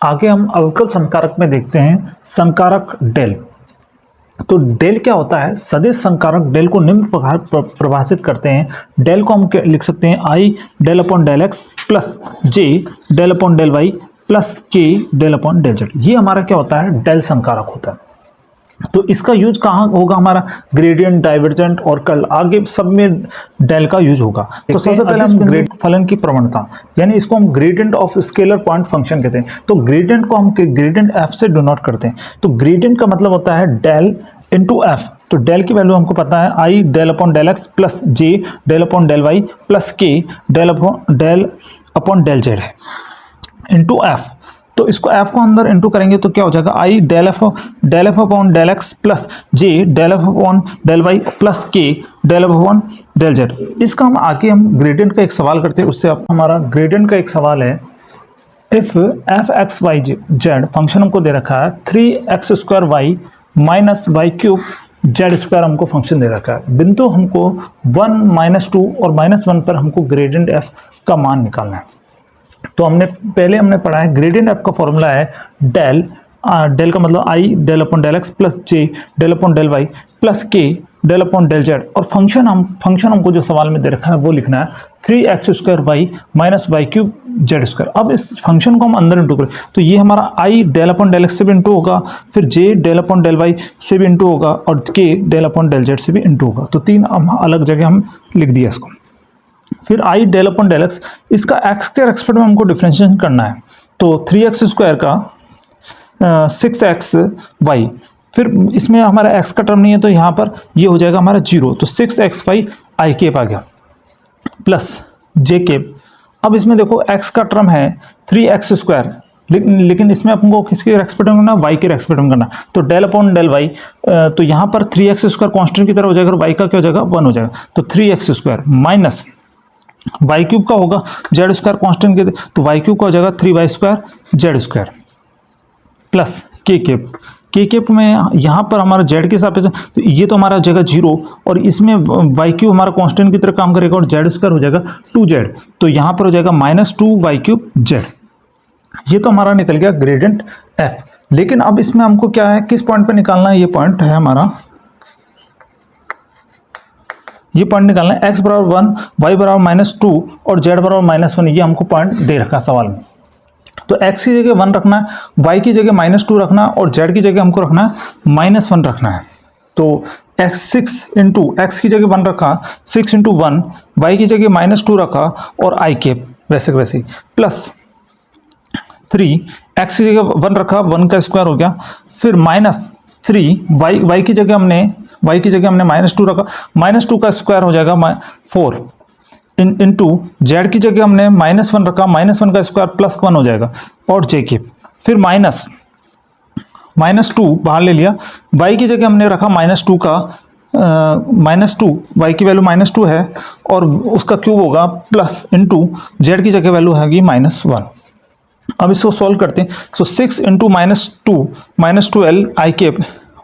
आगे हम अवकल संकारक में देखते हैं संकारक डेल। तो डेल क्या होता है? सदिश संकारक डेल को निम्न प्रकार परिभाषित करते हैं। डेल को हम लिख सकते हैं आई del upon del x plus जे del upon del Y plus के डेल अपॉन डेल जेड। ये हमारा क्या होता है? डेल संकारक होता है। तो इसका यूज कहाँ होगा? हमारा ग्रेडियंट, डाइवर्जेंट और कर्ल, आगे सब में डेल का यूज होगा। तो सबसे पहले हम ग्रेड फलन की प्रवणता, यानी इसको हम gradient of scalar point function कहते हैं। तो ग्रेडियंट को हम ग्रेडियंट एफ से डिनोट करते हैं। तो ग्रेडियंट का मतलब होता है डेल इंटू एफ। तो डेल की वैल्यू हमको पता है आई del upon del x plus जे del upon del Y plus के डेल अपॉन डेल जेड है इंटू एफ। तो इसको f को अंदर इंटू करेंगे तो क्या हो जाएगा? I del f upon del x plus J del f upon del Y plus के del f upon del z. इसका हम ग्रेडियंट का एक सवाल करते हैं। उससे हमारा ग्रेडियंट का एक सवाल है, if F X Y Z function हमको दे रखा है 3x square Y minus Y cube Z square हमको फंक्शन दे रखा है। बिंदु हमको 1, -2 और -1 पर हमको ग्रेडियंट f का मान निकालना है। तो पहले हमने पढ़ा है ग्रेडियंट एफ का फॉर्मूला है डेल का मतलब i del upon del x plus J del upon del Y plus के डेल अपॉन डेल जेड। और फंक्शन हमको जो सवाल में दे रखा है वो लिखना है 3x square Y minus Y cube Z square. अब इस फंक्शन को हम अंदर इंटू करें तो ये हमारा आई डेल अपॉन डेल एक्स से भी इंटू होगा, फिर जे डेल अपॉन डेल वाई से भी इंटू होगा और के डेल अपॉन डेल जेड से भी इंटू होगा। तो 3 अलग जगह हम लिख दिया इसको। फिर आई डेल अपॉन डेल एक्स, इसका एक्स के रेस्पेक्ट में हमको डिफरेंशिएशन करना है। तो 3x स्क्वायर का 6x वाई, फिर इसमें हमारा x का टर्म नहीं है तो यहाँ पर ये हो जाएगा हमारा 0। तो 6x वाई आई केप आ गया प्लस जे केप। अब इसमें देखो x का टर्म है 3x स्क्वायर, लेकिन इसमें हमको किसके रेस्पेक्ट में करना है? y के रेस्पेक्ट में करना। तो डेल अपॉन डेल वाई, तो यहाँ पर 3x स्क्वायर कॉन्स्टेंट की तरह हो जाएगा और y का क्या हो जाएगा? 1 हो जाएगा। तो 3x square minus Y cube का होगा जेड स्क्वायर कॉन्स्टेंट के, तो वाई क्यूब का हो जाएगा 3y square Z square plus के केप में यहाँ पर हमारा जेड के हिसाब से तो ये तो हमारा हो जाएगा 0 और इसमें वाई क्यूब हमारा कांस्टेंट की तरह काम करेगा और जेड स्क्वायर हो जाएगा 2z। तो यहाँ पर हो जाएगा -2y क्यूब जेड। ये तो हमारा निकल गया ग्रेडियंट f। लेकिन अब इसमें हमको क्या है, किस पॉइंट पे निकालना है? ये पॉइंट है हमारा, ये पॉइंट निकालना है x बराबर 1, y बराबर -2 और z बराबर -1। ये हमको पॉइंट दे रखा सवाल में। तो x की जगह 1 रखना है, y की जगह -2 रखना है और z की जगह हमको रखना है -1 रखना है। तो x की जगह 1 रखा, 6 × 1, y की जगह -2 रखा और i केप वैसे वैसे प्लस 3, x की जगह 1 रखा, 1 का स्क्वायर हो गया, फिर -3 y की जगह हमने -2 रखा, -2 का स्क्वायर हो जाएगा 4 इंटू जेड की जगह हमने -1 रखा, -1 का स्क्वायर प्लस 1 हो जाएगा और जे के, फिर -2 बाहर ले लिया, y की जगह हमने रखा -2 का -2, y की वैल्यू -2 है और उसका क्यूब होगा प्लस इंटू जेड की जगह वैल्यू हैगी -1। अब इसको सॉल्व करते हैं। सो 6 इंटू -2 -12 आई केप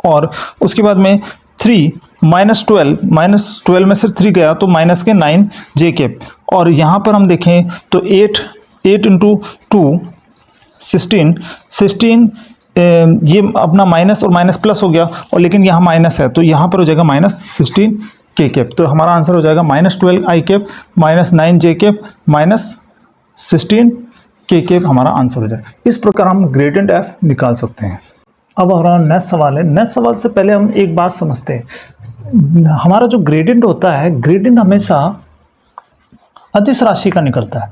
और उसके बाद में 3 -12 में से 3 गया तो माइनस के 9 जे केप। और यहाँ पर हम देखें तो 8 इंटू 2 16 ये अपना माइनस और माइनस प्लस हो गया और लेकिन यहाँ माइनस है तो यहाँ पर हो जाएगा -16 के केप। तो हमारा आंसर हो जाएगा -12 आई केप -9 जे केप -16 के केप हमारा आंसर हो जाएगा। इस प्रकार हम ग्रेडियंट एफ निकाल सकते हैं। अब हमारा नेक्स्ट सवाल है। नेक्स्ट सवाल से पहले हम एक बात समझते हैं। हमारा जो ग्रेडियंट होता है, ग्रेडियंट हमेशा अदिश राशि का निकलता है।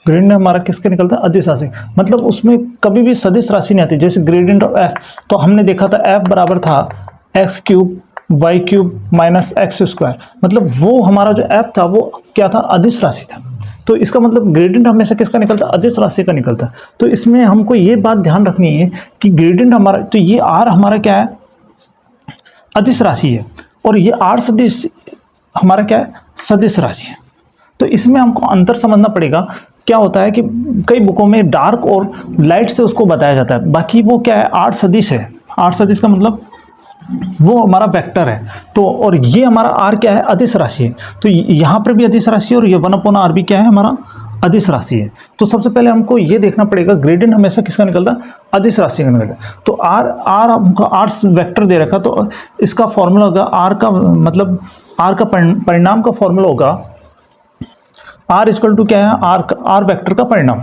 ग्रेडियंट हमारा किसका निकलता है? अदिश राशि। मतलब उसमें कभी भी सदिश राशि नहीं आती। जैसे ग्रेडियंट ऑफ एफ तो हमने देखा था एफ बराबर था x³ y³ -x स्क्वायर। मतलब वो हमारा जो एफ था वो क्या था? अदिश राशि था। तो इसका मतलब ग्रेडियंट हमेशा किसका निकलता है? अदिश राशि का निकलता है। तो इसमें हमको ये बात ध्यान रखनी है कि ग्रेडियंट हमारा, तो ये r हमारा क्या है? अदिश राशि है और ये r सदिश हमारा क्या है? सदिश राशि है। तो इसमें हमको अंतर समझना पड़ेगा। क्या होता है कि कई बुकों में डार्क और लाइट से उसको बताया जाता है, बाकी वो क्या है? r सदिश है। r सदिश का मतलब वो हमारा वेक्टर है। तो और ये हमारा r क्या है? अदिश राशि है। तो यहाँ पर भी अदिश राशि है और ये 1/r भी क्या है? हमारा अदिश राशि है। तो सबसे पहले हमको ये देखना पड़ेगा ग्रेडियंट हमेशा किसका निकलता है, अदिश राशि का निकलता है। तो आर हमको आर वेक्टर दे रखा, तो इसका फॉर्मूला होगा आर का मतलब आर का परिणाम का फॉर्मूला होगा आर इक्वल टू क्या है, आर वेक्टर का परिणाम।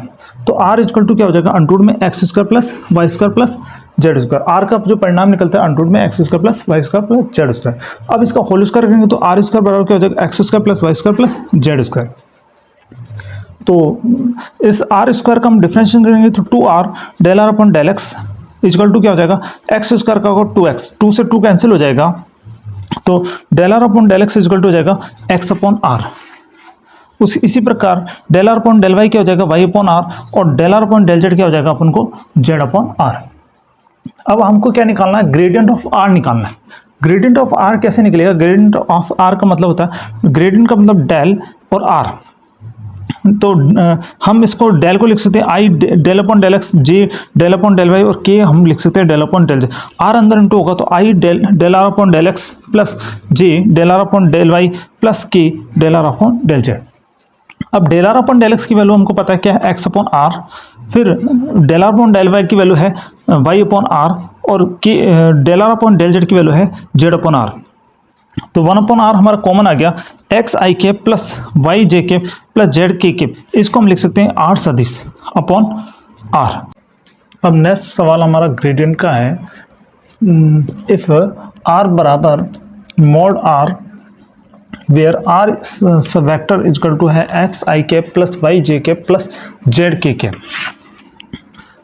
तो आर इक्वल टू क्या हो जाएगा, अंडर रूट में x square plus Y square plus Z square. R का जो परिणाम निकलता है अंडर रूट में x square plus Y square plus Z square. अब इसका होल स्क्वायर करेंगे तो आर स्क्वायर बराबर क्या हो जाएगा, X square plus Y square plus Z square. तो इस आर स्क्वायर का हम डिफरेंशिएशन करेंगे तो 2r del are upon del X equal to क्या हो जाएगा, एक्स स्क्वायर का होगा 2x, 2 से 2 कैंसिल हो जाएगा, तो del are upon del X equal to हो जाएगा एक्स अपॉन आर। इसी प्रकार del are upon del Y क्या हो जाएगा, वाई अपॉन आर, और del are upon del Z क्या हो जाएगा अपन को, जेड अपॉन आर। अब हमको क्या निकालना है, ग्रेडियंट ऑफ आर निकालना है। ग्रेडियंट ऑफ आर कैसे निकलेगा, ग्रेडियंट ऑफ आर का मतलब होता है, ग्रेडियंट का मतलब डेल और आर। तो हम इसको डेल को लिख सकते हैं आई del upon del x, j del upon del Y, और के हम लिख सकते हैं del upon del z. R अंदर इंटू होगा तो i del are upon del x plus J del are upon del Y plus के del are upon del Z. अब del are upon del x की वैल्यू हमको पता है क्या है, एक्स अपॉन आर, फिर del are upon del Y की वैल्यू है वाई अपॉन आर, और के del are upon del Z की वैल्यू है जेड अपॉन आर। तो 1 अपॉन आर हमारा कॉमन आ गया, एक्स आई कैप प्लस वाई जे कैप प्लस जेड के कैप, इसको हम लिख सकते हैं आर सदिश अपॉन आर। अब नेक्स्ट सवाल हमारा ग्रेडियंट का है, इफ आर बराबर mod r where r vector equal to है एक्स आई कैप प्लस वाई जे कैप प्लस जेड के cap,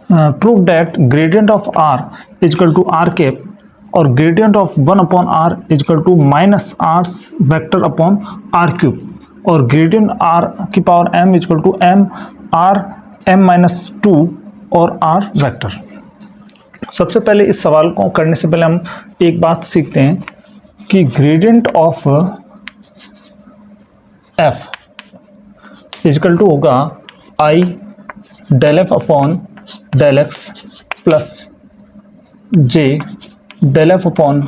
prove that gradient of r equal to r cap और gradient of 1 upon r equal to minus r vector upon are cube, और gradient r की power m equal to m r m minus 2 और are vector. सबसे पहले इस सवाल को करने से पहले हम एक बात सीखते हैं कि gradient of f equal to होगा i del f upon del x plus j del f upon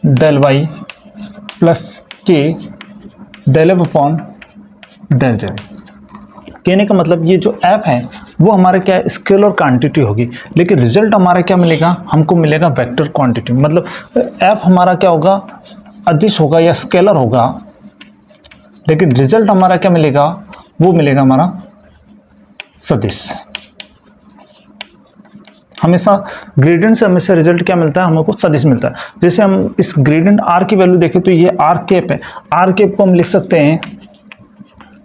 del Y plus के del f upon del z. कहने का मतलब ये जो f है वो हमारा क्या है, स्केलर क्वांटिटी होगी, लेकिन रिजल्ट हमारा क्या मिलेगा, हमको मिलेगा वेक्टर क्वांटिटी। मतलब f हमारा क्या होगा, अदिश होगा या स्केलर होगा, लेकिन रिजल्ट हमारा क्या मिलेगा, वो मिलेगा हमारा सदिश। हमेशा ग्रेडियंट से हमेशा रिजल्ट क्या मिलता है, हमको सदिश मिलता है। जैसे हम इस ग्रेडियंट आर की वैल्यू देखें तो ये आर कैप है, आर कैप को हम लिख सकते हैं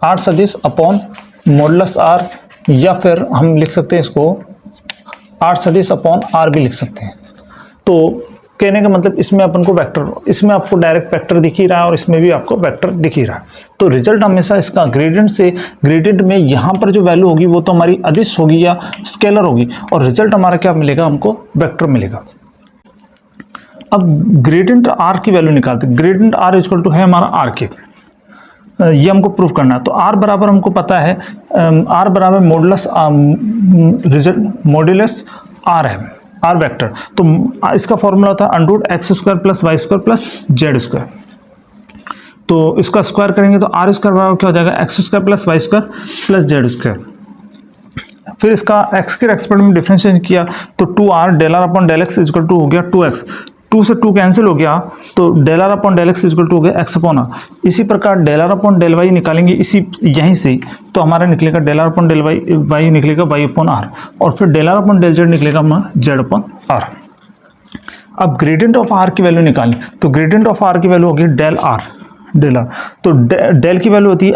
आर सदिश अपॉन मॉडुलस आर, या फिर हम लिख सकते हैं इसको आर सदिश अपॉन आर भी लिख सकते हैं। तो कहने का मतलब इसमें अपन को वेक्टर, इसमें आपको डायरेक्ट वेक्टर दिख ही रहा है और इसमें भी आपको वेक्टर दिख ही रहा है। तो रिजल्ट हमेशा इसका ग्रेडियंट से, ग्रेडियंट में यहाँ पर जो वैल्यू होगी वो तो हमारी अदिश होगी या स्केलर होगी, और रिजल्ट हमारा क्या मिलेगा, हमको वेक्टर मिलेगा। अब ग्रेडियंट आर की वैल्यू निकालते हैं। ग्रेडियंट आर इक्वल टू है हमारा आर के, ये हमको प्रूव करना है। तो आर बराबर हमको पता है, आर बराबर मॉडुलस रिजल्ट मॉडुलस आर है, आर वेक्टर। तो इसका फॉर्मूला होता है under root X square plus Y square plus Z square. तो इसका स्क्वायर करेंगे तो आर स्क्वायर बराबर क्या हो जाएगा, X square plus Y square plus Z square. फिर इसका एक्स के रेस्पेक्ट में डिफरेंशिएशन किया तो 2r del are upon del X equal to हो गया 2x, 2 से 2 कैंसिल हो गया, तो del are upon del X equal to हो गया एक्स अपॉन आर। इसी प्रकार del are upon del Y निकालेंगे इसी यहीं से, तो हमारा निकलेगा del are upon del Y निकलेगा वाई अपॉन आर, और फिर del are upon del Z निकलेगा हमारा जेड अपॉन आर। अब ग्रेडियंट ऑफ आर की वैल्यू निकालें तो ग्रेडियंट ऑफ आर की वैल्यू होगी डेल आर, डेल आर। तो डेल की वैल्यू होती है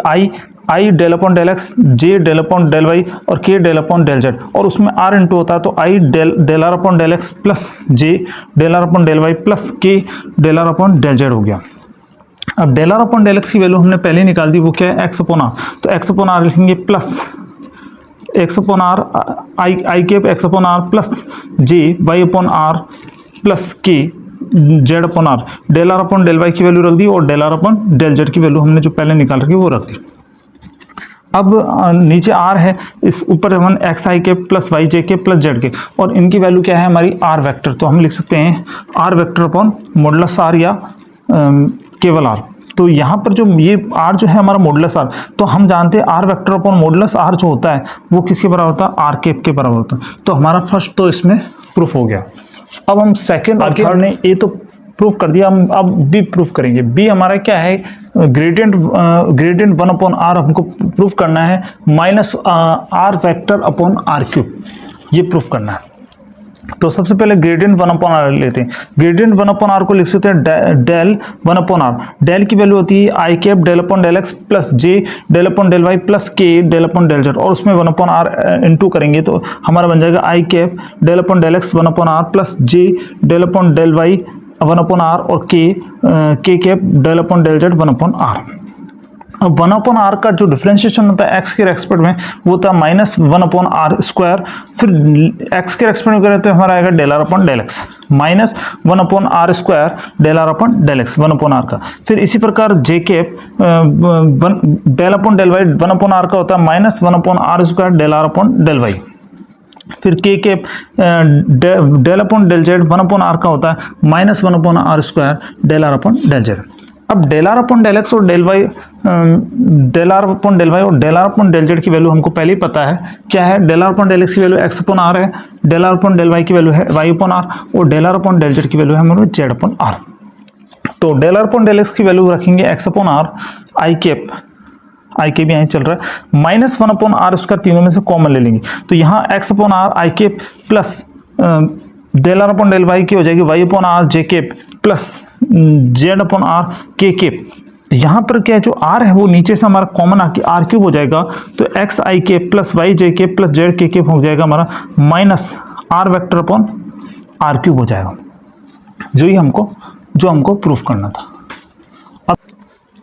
आई del upon del x, j del upon del Y और के डेल अपॉन डेल जेड, और उसमें आर इंटू होता है तो i del are upon del x plus J del are upon del Y plus के del are upon del Z हो गया। अब del are upon del x की वैल्यू हमने पहले निकाल दी, वो क्या है, एक्स अपॉन आर। तो एक्स अपॉन आर लिखेंगे plus x upon are I cap x upon are plus j y upon are plus k z upon r. Del are upon del Y की वैल्यू रख दी और del are upon del Z की value हमने जो पहले निकाल रखी वो रख दी। अब नीचे आर है, इस ऊपर हम x I K plus Y J K plus Z के, और इनकी वैल्यू क्या है हमारी आर वेक्टर। तो हम लिख सकते हैं R vector upon modulus R या केवल आर। तो यहाँ पर जो ये r जो है हमारा मॉडुलस r, तो हम जानते हैं r vector upon modulus r जो होता है वो किसके बराबर होता है, r कैप के बराबर होता है। तो हमारा फर्स्ट तो इसमें प्रूफ हो गया। अब हम सेकंड और थर्ड ने ए तो प्रूफ कर दिया, हम अब बी प्रूफ करेंगे। बी हमारा क्या है, ग्रेडियंट 1/r हमको प्रूफ करना है minus r vector upon r cube, ये प्रूफ करना है। तो सबसे पहले ग्रेडियंट 1/r लेते हैं। ग्रेडियंट 1/r को लिख सकते हैं डेल 1/r। डेल की वैल्यू होती है i cap del upon del x plus J del upon del Y plus के डेल अपॉन डेल जेड, और उसमें 1/r इंटू करेंगे तो हमारा बन जाएगा i cap del upon del x 1/r plus J del upon del y 1/r और k cap del upon del z 1/r। अब 1/r का जो डिफरेंशिएशन होता है एक्स के रेस्पेक्ट में वो होता है माइनस 1/r स्क्वायर, फिर एक्स के रेस्पेक्ट में करें तो हमारा आएगा del are upon del x minus 1/r square del are upon del x 1/r का। फिर इसी प्रकार j cap del upon del y 1/r का होता है minus 1/r square del are upon del y. फिर k cap del upon del z 1/r का होता है minus 1/r square del are upon del Z. अब del are upon del x और del y del are upon del Y और del are upon del Z की value हमको पहले ही पता है क्या है। Del are upon del x की वैल्यू एक्स अपॉन आर है, del are upon del Y की वैल्यू है वाई अपॉन आर, और del are upon del Z की वैल्यू है हमारे जेड अपॉन आर। तो del are upon del x की वैल्यू रखेंगे x upon are I cap यहाँ चल रहा है माइनस 1/r स्क्वायर, तीनों में से कॉमन ले लेंगे तो यहाँ X upon are I cap plus del are upon del Y की हो जाएगी Y upon R J cap plus Z upon R K cap. यहाँ पर क्या है जो r है वो नीचे से हमारा कॉमन आके r क्यूब हो जाएगा, तो एक्स आई कैप प्लस वाई जे कैप प्लस जेड के कैप हो जाएगा हमारा minus r vector upon r cube हो जाएगा, जो हमको प्रूफ करना था। अब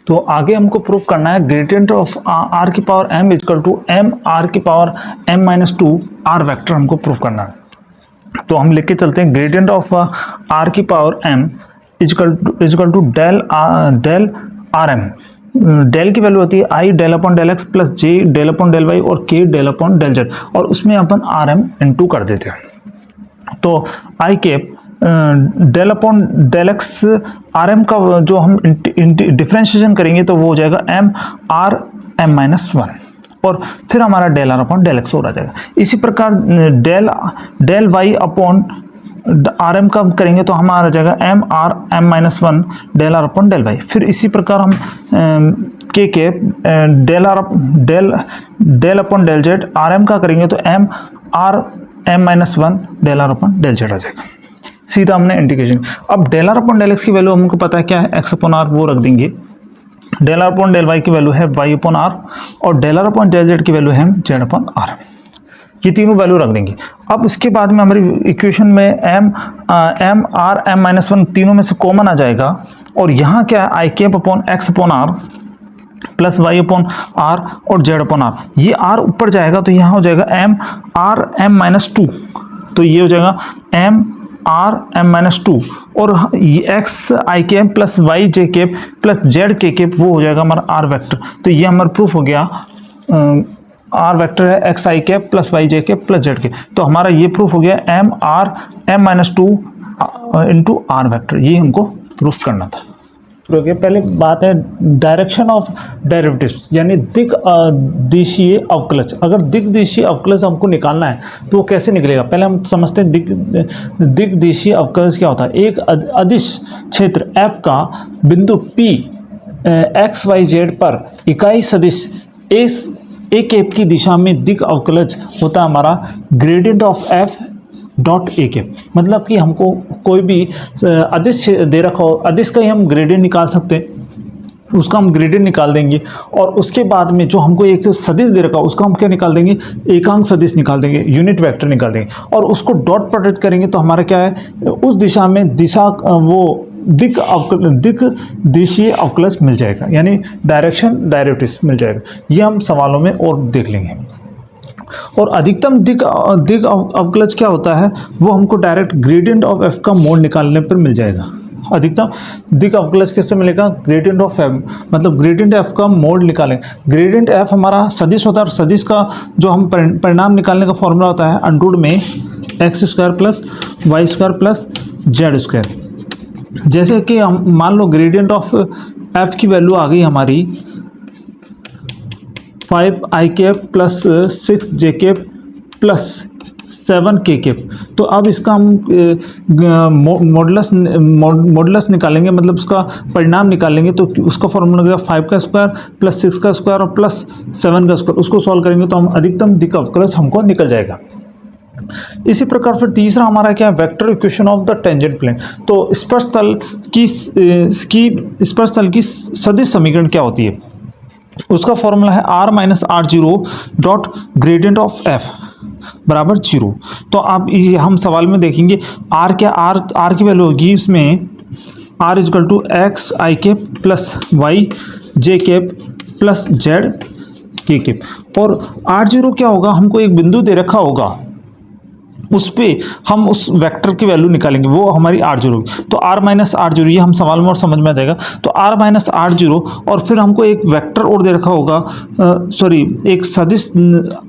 तो आगे हमको प्रूफ करना है ग्रेडियंट ऑफ r की power m equal to m r की power m minus 2 r vector हमको प्रूफ करना है। तो हम लिख के चलते हैं ग्रेडियंट ऑफ r की power m equal to del r m. डेल की वैल्यू होती है आई del upon del x plus जे डेल अपॉन डेल वाई और के डेल अपॉन डेल जेड, और उसमें अपन आर एम इंटू कर देते हैं। तो आई cap del upon del x r m का जो हम डिफ्रेंशिएशन करेंगे तो वो हो जाएगा एम आर एम माइनस 1, और फिर हमारा del are upon del x हो जाएगा। इसी प्रकार del y upon r m का करेंगे तो हमारा आ जाएगा m R M minus 1 del are upon del y. फिर इसी प्रकार हम k del upon del z r m का करेंगे तो m R M minus 1 del are upon del Z आ जाएगा। सीधा हमने इंटीग्रेशन। अब del are upon del x की वैल्यू हमको पता है क्या है, एक्स अपॉन आर, वो रख देंगे। Del are upon del Y की वैल्यू है वाई अपॉन आर, और del are upon del Z की वैल्यू है जेड अपॉन आर। ये तीनों वैल्यू रख देंगे। अब इसके बाद में हमारी इक्वेशन में एम आर एम माइनस 1 तीनों में से कॉमन आ जाएगा, और यहाँ क्या है i cap upon x upon are plus y upon are और जेड अपॉन आर। ये आर ऊपर जाएगा तो यहाँ हो जाएगा एम आर एम माइनस 2, तो ये हो जाएगा एम आर एम माइनस 2, और ये एक्स आई कैप प्लस वाई जे कैप प्लस जेड के कैप वो हो जाएगा हमारा आर वेक्टर। तो ये हमारा प्रूफ हो गया, आर वेक्टर है एक्स आई कैप प्लस वाई जे कैप प्लस जेड के। तो हमारा ये प्रूफ हो गया M R M minus 2 into R vector, ये हमको प्रूफ करना था। पहले बात है डायरेक्शन ऑफ डेरिवेटिव्स, यानी दिक् दिशीय अवकलज। अगर दिक् दिशीय अवकलज हमको निकालना है तो वो कैसे निकलेगा, पहले हम समझते हैं दिक् दिशीय अवकलज क्या होता है। एक अदिश क्षेत्र F का बिंदु P एक्स वाई जेड पर इकाई सदिश ए कैप की दिशा में दिक् अवकलज होता है हमारा gradient of F dot A cap. मतलब कि हमको कोई भी अदिश दे रखा हो, अदिश का ही हम ग्रेडियंट निकाल सकते हैं, उसका हम ग्रेडियंट निकाल देंगे, और उसके बाद में जो हमको एक सदिश दे रखा हो उसका हम क्या निकाल देंगे, एकांक सदिश निकाल देंगे, यूनिट वेक्टर निकाल देंगे, और उसको डॉट प्रोडक्ट करेंगे तो हमारा क्या है, उस दिशा में वो दिक् दिशीय अवकलज मिल जाएगा, यानी डायरेक्शन डेरिवेटिव्स मिल जाएगा। ये हम सवालों में और देख लेंगे। और अधिकतम दिक् अवकलज क्या होता है, वो हमको डायरेक्ट ग्रेडियंट ऑफ एफ का मोड निकालने पर मिल जाएगा। अधिकतम दिक् अवकलज किससे मिलेगा, ग्रेडियंट ऑफ एफ, मतलब ग्रेडियंट एफ का मोड निकालें। ग्रेडियंट एफ हमारा सदिश होता है, और सदिश का जो हम परिणाम निकालने का फॉर्मूला होता है अंडर में x square plus Y square plus Z square. जैसे कि हम मान लो ग्रेडियंट ऑफ एफ की वैल्यू आ गई हमारी 5i cap plus 6j cap plus 7k cap. तो अब इसका हम मॉडुलस निकालेंगे, मतलब उसका परिणाम निकालेंगे। तो उसका फॉर्मूला लगेगा 5 का स्क्वायर प्लस 6 का स्क्वायर और प्लस 7 का स्क्वायर। उसको सॉल्व करेंगे तो हम अधिकतम दिक् अवकलज हमको निकल जाएगा। इसी प्रकार फिर तीसरा हमारा क्या है, vector equation of the tangent plane. तो स्पर्शतल की सदिश समीकरण क्या होती है, उसका फॉर्मूला है r minus R zero dot gradient of f बराबर 0। तो आप हम सवाल में देखेंगे r क्या, r की वैल्यू होगी इसमें r equal to X I cap plus Y J cap plus Z के कैप। और r0 क्या होगा, हमको एक बिंदु दे रखा होगा, उस पर हम उस वेक्टर की वैल्यू निकालेंगे, वो हमारी r0 होगी। तो r माइनस आर जीरो, ये हम सवाल में और समझ में आ जाएगा। तो r माइनस आर जीरो और फिर हमको एक वेक्टर और दे रखा होगा, एक सदिश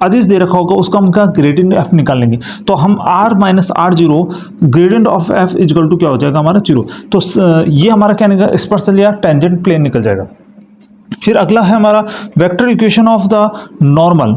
अदिश दे रखा होगा, उसका हम क्या ग्रेडियंट f निकाल लेंगे। तो हम r minus R zero gradient of f equal to क्या हो जाएगा हमारा 0। तो ये हमारा क्या निकलेगा, स्पर्शतल या टेंजेंट प्लेन निकल जाएगा। फिर अगला है हमारा vector equation of the normal.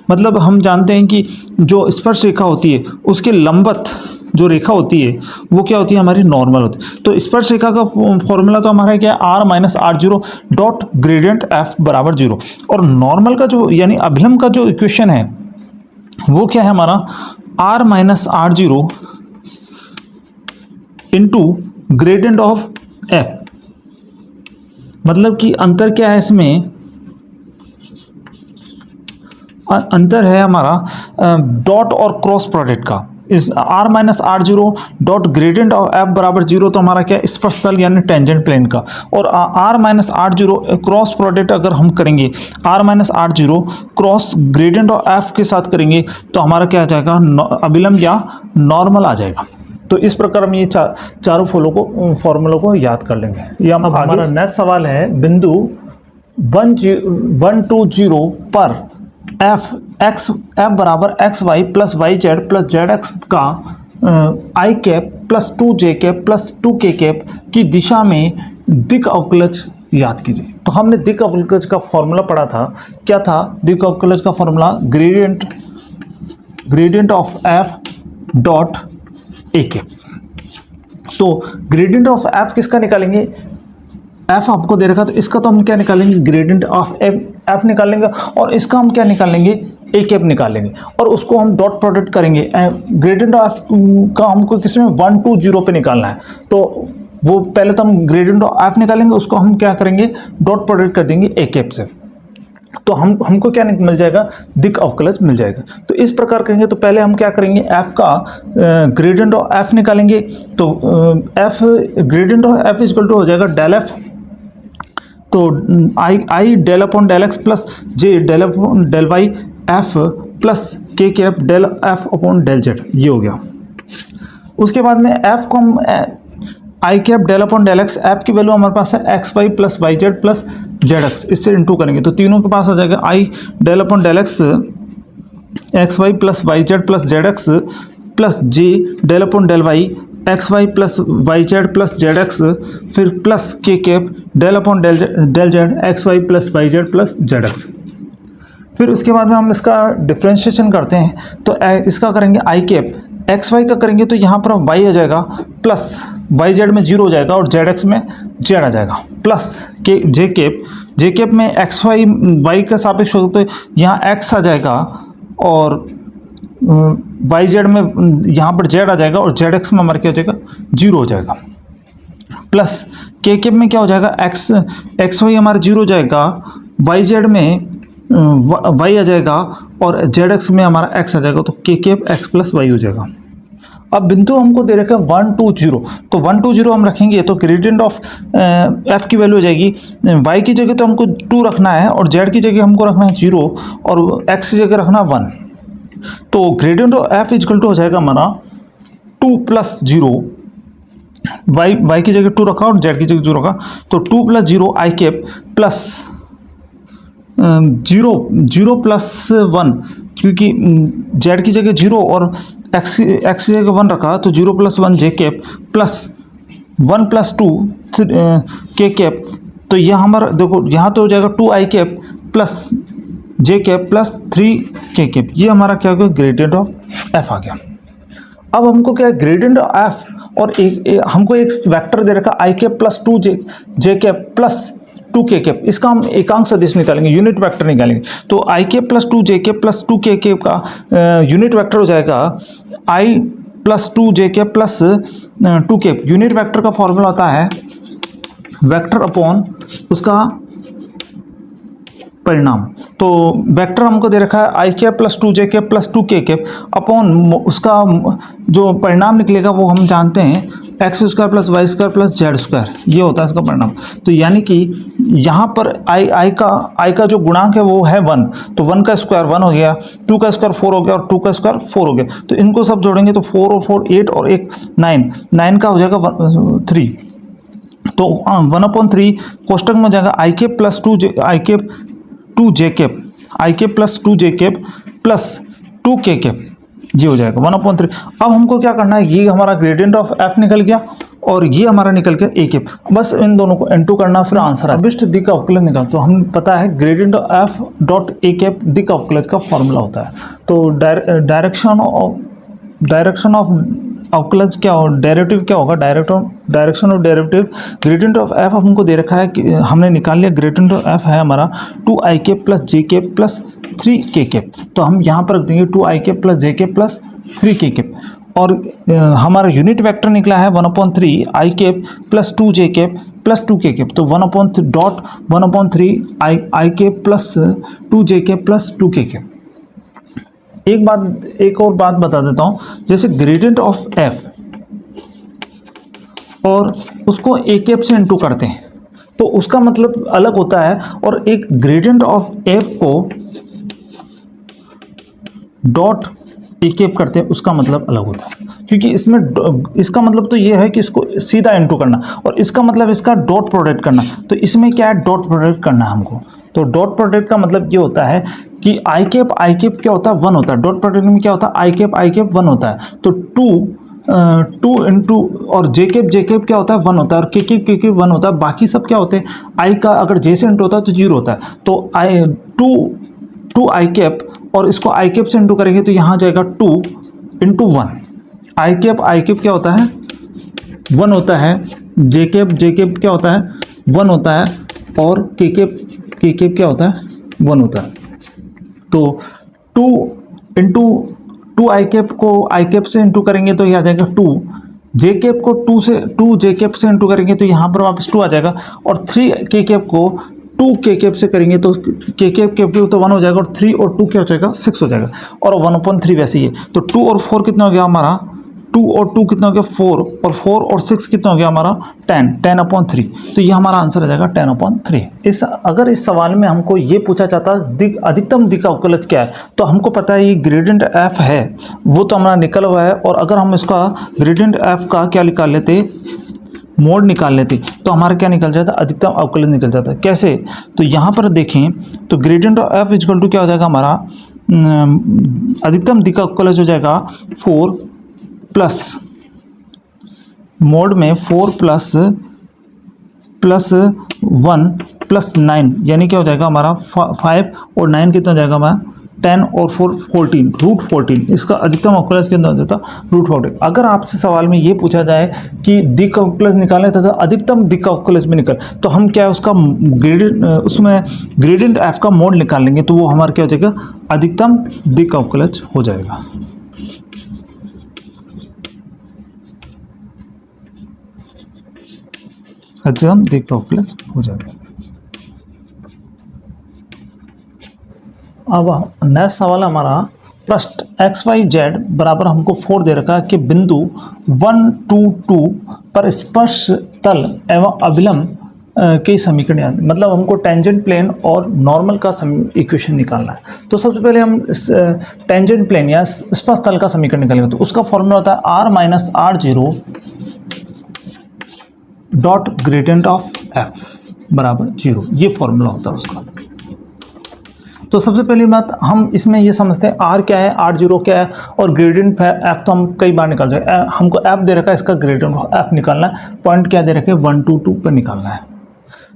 मतलब हम जानते हैं कि जो स्पर्श रेखा होती है उसके लंबवत जो रेखा होती है वो क्या होती है, हमारी नॉर्मल होती है। तो स्पर्श रेखा का फॉर्मूला तो हमारा क्या है, r minus R zero dot gradient f बराबर 0। और नॉर्मल का जो यानी अभिलंब का जो इक्वेशन है वो क्या है हमारा, r minus R zero into gradient of f। मतलब कि अंतर क्या है इसमें, अंतर है हमारा डॉट और क्रॉस प्रोडक्ट का। इस r minus R zero dot gradient of f बराबर 0 तो हमारा क्या है, स्पर्शतल यानी टेंजेंट प्लेन का। और r minus R zero cross product अगर हम करेंगे, r minus R zero cross gradient of f के साथ करेंगे तो हमारा क्या आ जाएगा, अभिलंब या नॉर्मल आ जाएगा। तो इस प्रकार हम ये चारों फॉर्मूलों को याद कर लेंगे। ये हम हमारा नेक्स्ट सवाल है, बिंदु 1 2 0 पर f बराबर x y plus y Z plus z x का i cap plus 2j cap plus 2k cap की दिशा में दिक् अवकलज याद कीजिए। तो हमने दिक् अवकलज का फॉर्मूला पढ़ा था, क्या था दिक् अवकलज का formula, gradient of f dot A cap. तो ग्रेडियंट ऑफ f किसका निकालेंगे, f आपको दे रखा तो इसका तो हम क्या निकालेंगे, ग्रेडियंट ऑफ f निकालेंगे और इसका हम क्या निकालेंगे, ए कैप निकालेंगे और उसको हम डॉट प्रोडक्ट करेंगे। ग्रेडियंट ऑफ का हमको किसमें 1 2 0 पे निकालना है। तो वो पहले तो हम ग्रेडियंट ऑफ f निकालेंगे, उसको हम क्या करेंगे, डॉट प्रोडक्ट कर देंगे ए कैप से। तो हमको क्या मिल जाएगा, दिक् अवकलज मिल जाएगा। तो इस प्रकार करेंगे। तो पहले हम क्या करेंगे, f का ग्रेडियंट ऑफ f निकालेंगे। तो f gradient of f equal to हो जाएगा डेल f। तो i del upon del x plus J del upon del y f plus k cap del f upon del z, ये हो गया। उसके बाद में f को हम i cap del upon del x, f की वैल्यू हमारे पास है x y plus y Z plus z x, इससे इंटू करेंगे तो तीनों के पास आ जाएगा i del upon del x y plus y Z plus z x plus J del upon del Y x y plus y Z plus z x, फिर plus k cap del upon del Z x y plus y Z plus z x. फिर उसके बाद में हम इसका differentiation करते हैं। तो इसका करेंगे आई कैप एक्स वाई का करेंगे तो यहाँ पर वाई आ जाएगा प्लस वाई जेड में 0 हो जाएगा और जेड एक्स में जेड आ जाएगा प्लस के जे कैप में एक्स वाई का सापेक्ष होगा तो यहाँ एक्स आ जाएगा और वाई जेड में यहाँ पर जेड आ जाएगा और जेड एक्स में हमारा क्या हो जाएगा, 0 हो जाएगा। प्लस के कैप में क्या हो जाएगा, एक्स वाई हमारा 0 हो जाएगा, वाई जेड में वाई आ जाएगा और जेड एक्स में हमारा एक्स आ जाएगा। तो के कैप एक्स प्लस वाई हो जाएगा। अब बिंदु हमको दे रखा है 1 2 0, तो 1 2 0 हम रखेंगे तो ग्रेडियंट ऑफ एफ की वैल्यू हो जाएगी, वाई की जगह तो हमको 2 रखना है और जेड की जगह हमको रखना है 0 और एक्स की जगह रखना 1। तो gradient of F equal to हो जाएगा हमारा 2 प्लस 0, वाई की जगह 2 रखा और जेड की जगह 0 रखा, तो 2 plus 0 i cap plus 0 plus 1, क्योंकि जेड की जगह 0 और एक्स की जगह 1 रखा तो 0 प्लस 1 जे cap plus 1 plus 2 K cap तो यह हमारा देखो यहाँ तो हो जाएगा 2i cap plus j cap plus 3k cap, ये हमारा क्या हो गया ग्रेडियंट ऑफ एफ आ गया। अब हमको क्या है ग्रेडियंट ऑफ एफ और हमको एक वेक्टर दे रखा i cap plus two j cap plus 2k cap, इसका हम एकांक सदिश निकालेंगे, यूनिट वेक्टर निकालेंगे। तो आई cap plus two j cap plus 2k cap का यूनिट वेक्टर हो जाएगा i plus two j cap plus 2 cap. Unit vector का फॉर्मूला होता है वेक्टर अपॉन उसका परिणाम। तो वेक्टर हमको दे रखा है i cap plus two j cap plus 2k cap upon उसका जो परिणाम निकलेगा वो हम जानते हैं x square plus Y square plus Z square, ये होता है इसका परिणाम। तो यानी कि यहाँ पर आई का जो गुणांक है वो है 1, तो 1 का स्क्वायर 1 हो गया, 2 का स्क्वायर 4 हो गया और 2 का स्क्वायर 4 हो गया। तो इनको सब जोड़ेंगे तो 4 और 4 8 और एक 9 का हो जाएगा 3। तो 1/3 कोष्टक में जाएगा i cap plus two j cap plus 2k cap, ये हो जाएगा 1/3। अब हमको क्या करना है, ये हमारा ग्रेडियंट ऑफ एफ निकल गया और ये हमारा निकल गया ए कैप, बस इन दोनों को N2 करना फिर आंसर है। अभिष्ट दिक् अवकलज निकाल, तो हम पता है gradient of F dot A cap दिक् अवकलज का फॉर्मूला होता है। तो डायरेक्शन ऑफ अवकलज क्या हो, डेरिवेटिव क्या होगा, direction of derivative gradient of F हमको दे रखा है कि हमने निकाल लिया। ग्रेडियंट ऑफ एफ है हमारा 2i cap plus j cap plus 3k cap, तो हम यहाँ पर रख देंगे 2i cap plus j cap plus 3k cap. और हमारा यूनिट वेक्टर निकला है 1/3 i cap plus 2j cap plus 2k cap, तो 1/3 i cap plus 2j cap plus 2k cap. एक और बात बता देता हूँ, जैसे ग्रेडियंट ऑफ एफ और उसको ए कैप से इनटू करते हैं तो उसका मतलब अलग होता है, और एक gradient of F co dot A cap करते हैं उसका मतलब अलग होता है, क्योंकि इसमें इसका मतलब तो ये है कि इसको सीधा इनटू करना और इसका मतलब इसका डॉट प्रोडक्ट करना। तो इसमें क्या है, डॉट प्रोडक्ट करना है हमको। तो डॉट प्रोडक्ट का मतलब ये होता है कि आई कैप क्या होता है 1 होता है, डॉट प्रोडक्ट में क्या होता है आई कैप 1 होता है। तो 2 इंटू और जे कैप क्या होता है 1 होता है और के कैप 1 होता है, बाकी सब क्या होते हैं आई का अगर जे से इंटू होता है तो 0 होता है। तो टू आई कैप और इसको आई कैप से इंटू करेंगे तो यहाँ जाएगा 2 इंटू 1। आई कैप क्या होता है 1 होता है, जे कैप क्या होता है 1 होता है और के कैप क्या होता है 1 होता है। तो 2 इंटू 2 आई कैप को आई कैप से इंटू करेंगे तो ये आ जाएगा 2, जे कैप को 2 जे कैप से इंटू करेंगे तो यहाँ पर वापस 2 आ जाएगा, और 3 के कैप को 2 के कैप से करेंगे तो के कैप तो 1 हो जाएगा और 3 और 2 क्या हो जाएगा 6 हो जाएगा, और 1/3 वैसे ही है। तो 2 और 4 कितना हो गया हमारा 2 और 2 कितना हो गया 4 और 4 और 6 कितना हो गया हमारा 10/3। तो ये हमारा आंसर आ जाएगा 10/3। अगर इस सवाल में हमको ये पूछा जाता अधिकतम दिक् अवकलज क्या है, तो हमको पता है ये ग्रेडियंट एफ है वो तो हमारा निकल हुआ है, और अगर हम इसका ग्रेडियंट एफ का क्या निकाल लेते मोड निकाल लेते तो हमारा क्या निकल जाता है अधिकतम अवकलज निकल जाता है। कैसे, तो यहाँ पर देखें तो gradient of F equal to क्या हो जाएगा हमारा अधिकतम दिक् अवकलज हो जाएगा 4 प्लस मोड में 4 प्लस 1 प्लस 9, यानी क्या हो जाएगा हमारा 5 और 9 कितना हो जाएगा हमारा 10 और 4 14 √14। इसका अधिकतम अवकलज कितना हो जाता √14। अगर आपसे सवाल में ये पूछा जाए कि दिक् अवकलज निकालना तथा अधिकतम दिक् अवकलज भी निकल, तो हम क्या है उसका ग्रेडियंट एफ का मोड निकाल लेंगे तो वो हमारा क्या हो जाएगा अधिकतम दिक् अवकलज हो जाएगा। अधिकतम दिक् अवकलज हो जाएगा। अब नेक्स्ट सवाल हमारा पृष्ठ XYZ बराबर हमको 4 दे रखा है कि बिंदु 1 2 2 पर स्पर्श तल एवं अभिलंब के समीकरण याद, मतलब हमको टेंजेंट प्लेन और नॉर्मल का इक्वेशन निकालना है। तो सबसे पहले हम टेंजेंट प्लेन या स्पर्श तल का समीकरण निकालेंगे, तो उसका फॉर्मूला होता है r-r0 dot gradient of f बराबर 0, ये फॉर्मूला होता है उसका। तो सबसे पहली बात हम इसमें ये समझते हैं r क्या है, r0 क्या है और ग्रेडियंट f तो हम कई बार निकाल जाए। हमको f दे रखा है, इसका ग्रेडियंट f निकालना है। पॉइंट क्या दे रखे 1 2 2 पर निकालना है।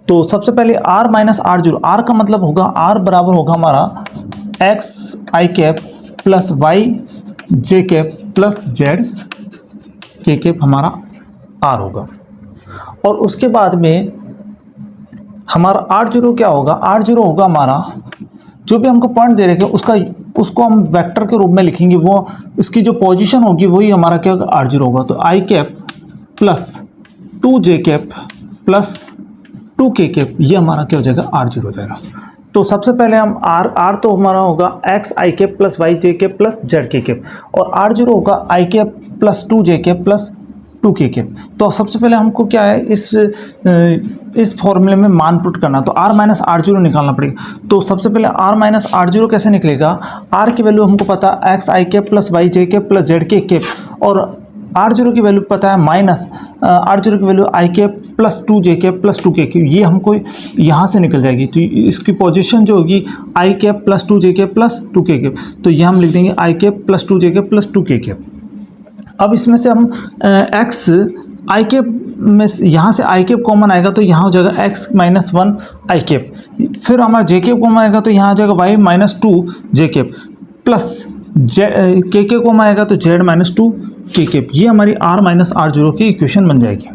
तो सबसे पहले r minus R zero, r का मतलब होगा r बराबर होगा हमारा एक्स आई कैप प्लस वाई जे कैप प्लस जेड के कैप, हमारा r होगा। और उसके बाद में हमारा आर जीरो क्या होगा, आर जीरो होगा हमारा जो भी हमको पॉइंट दे रखे उसको हम वेक्टर के रूप में लिखेंगे, वो इसकी जो पोजीशन होगी वही हमारा क्या होगा, आर जीरो होगा। तो आई cap plus 2 J cap plus 2 K cap, ये हमारा क्या हो जाएगा, आर जीरो हो जाएगा। तो सबसे पहले हम आर तो हमारा होगा एक्स आई कैप प्लस वाई जे कैप प्लस जेड के कैप, और आर जीरो होगा आई cap plus 2 J cap plus 2 K cap. तो सबसे पहले हमको क्या है, इस फॉर्मूले में मान पुट करना, तो r माइनस आर जीरो निकालना पड़ेगा। तो सबसे पहले r माइनस आर जीरो कैसे निकलेगा, r की वैल्यू हमको पता है एक्स आई कैप प्लस वाई जे कैप प्लस जेड के कैप, और आर जीरो की वैल्यू पता है माइनस आर जीरो की वैल्यू आई cap plus 2 J cap plus 2 K cap, ये हमको यहाँ से निकल जाएगी। तो इसकी पोजीशन जो होगी आई cap plus 2 J cap plus 2 K cap, तो ये हम लिख देंगे आई cap plus 2 J cap plus 2 K cap. अब इसमें से हम एक्स आई कैप में यहाँ से आई कैप कॉमन आएगा, तो यहाँ हो जाएगा एक्स माइनस 1 आई कैप, फिर हमारा जे कैप कॉमन आएगा तो यहाँ आ जाएगा Y minus 2 J cap plus के कॉमन आएगा तो जेड माइनस 2 के कैप। ये हमारी r माइनस आर जीरो की इक्वेशन बन जाएगी।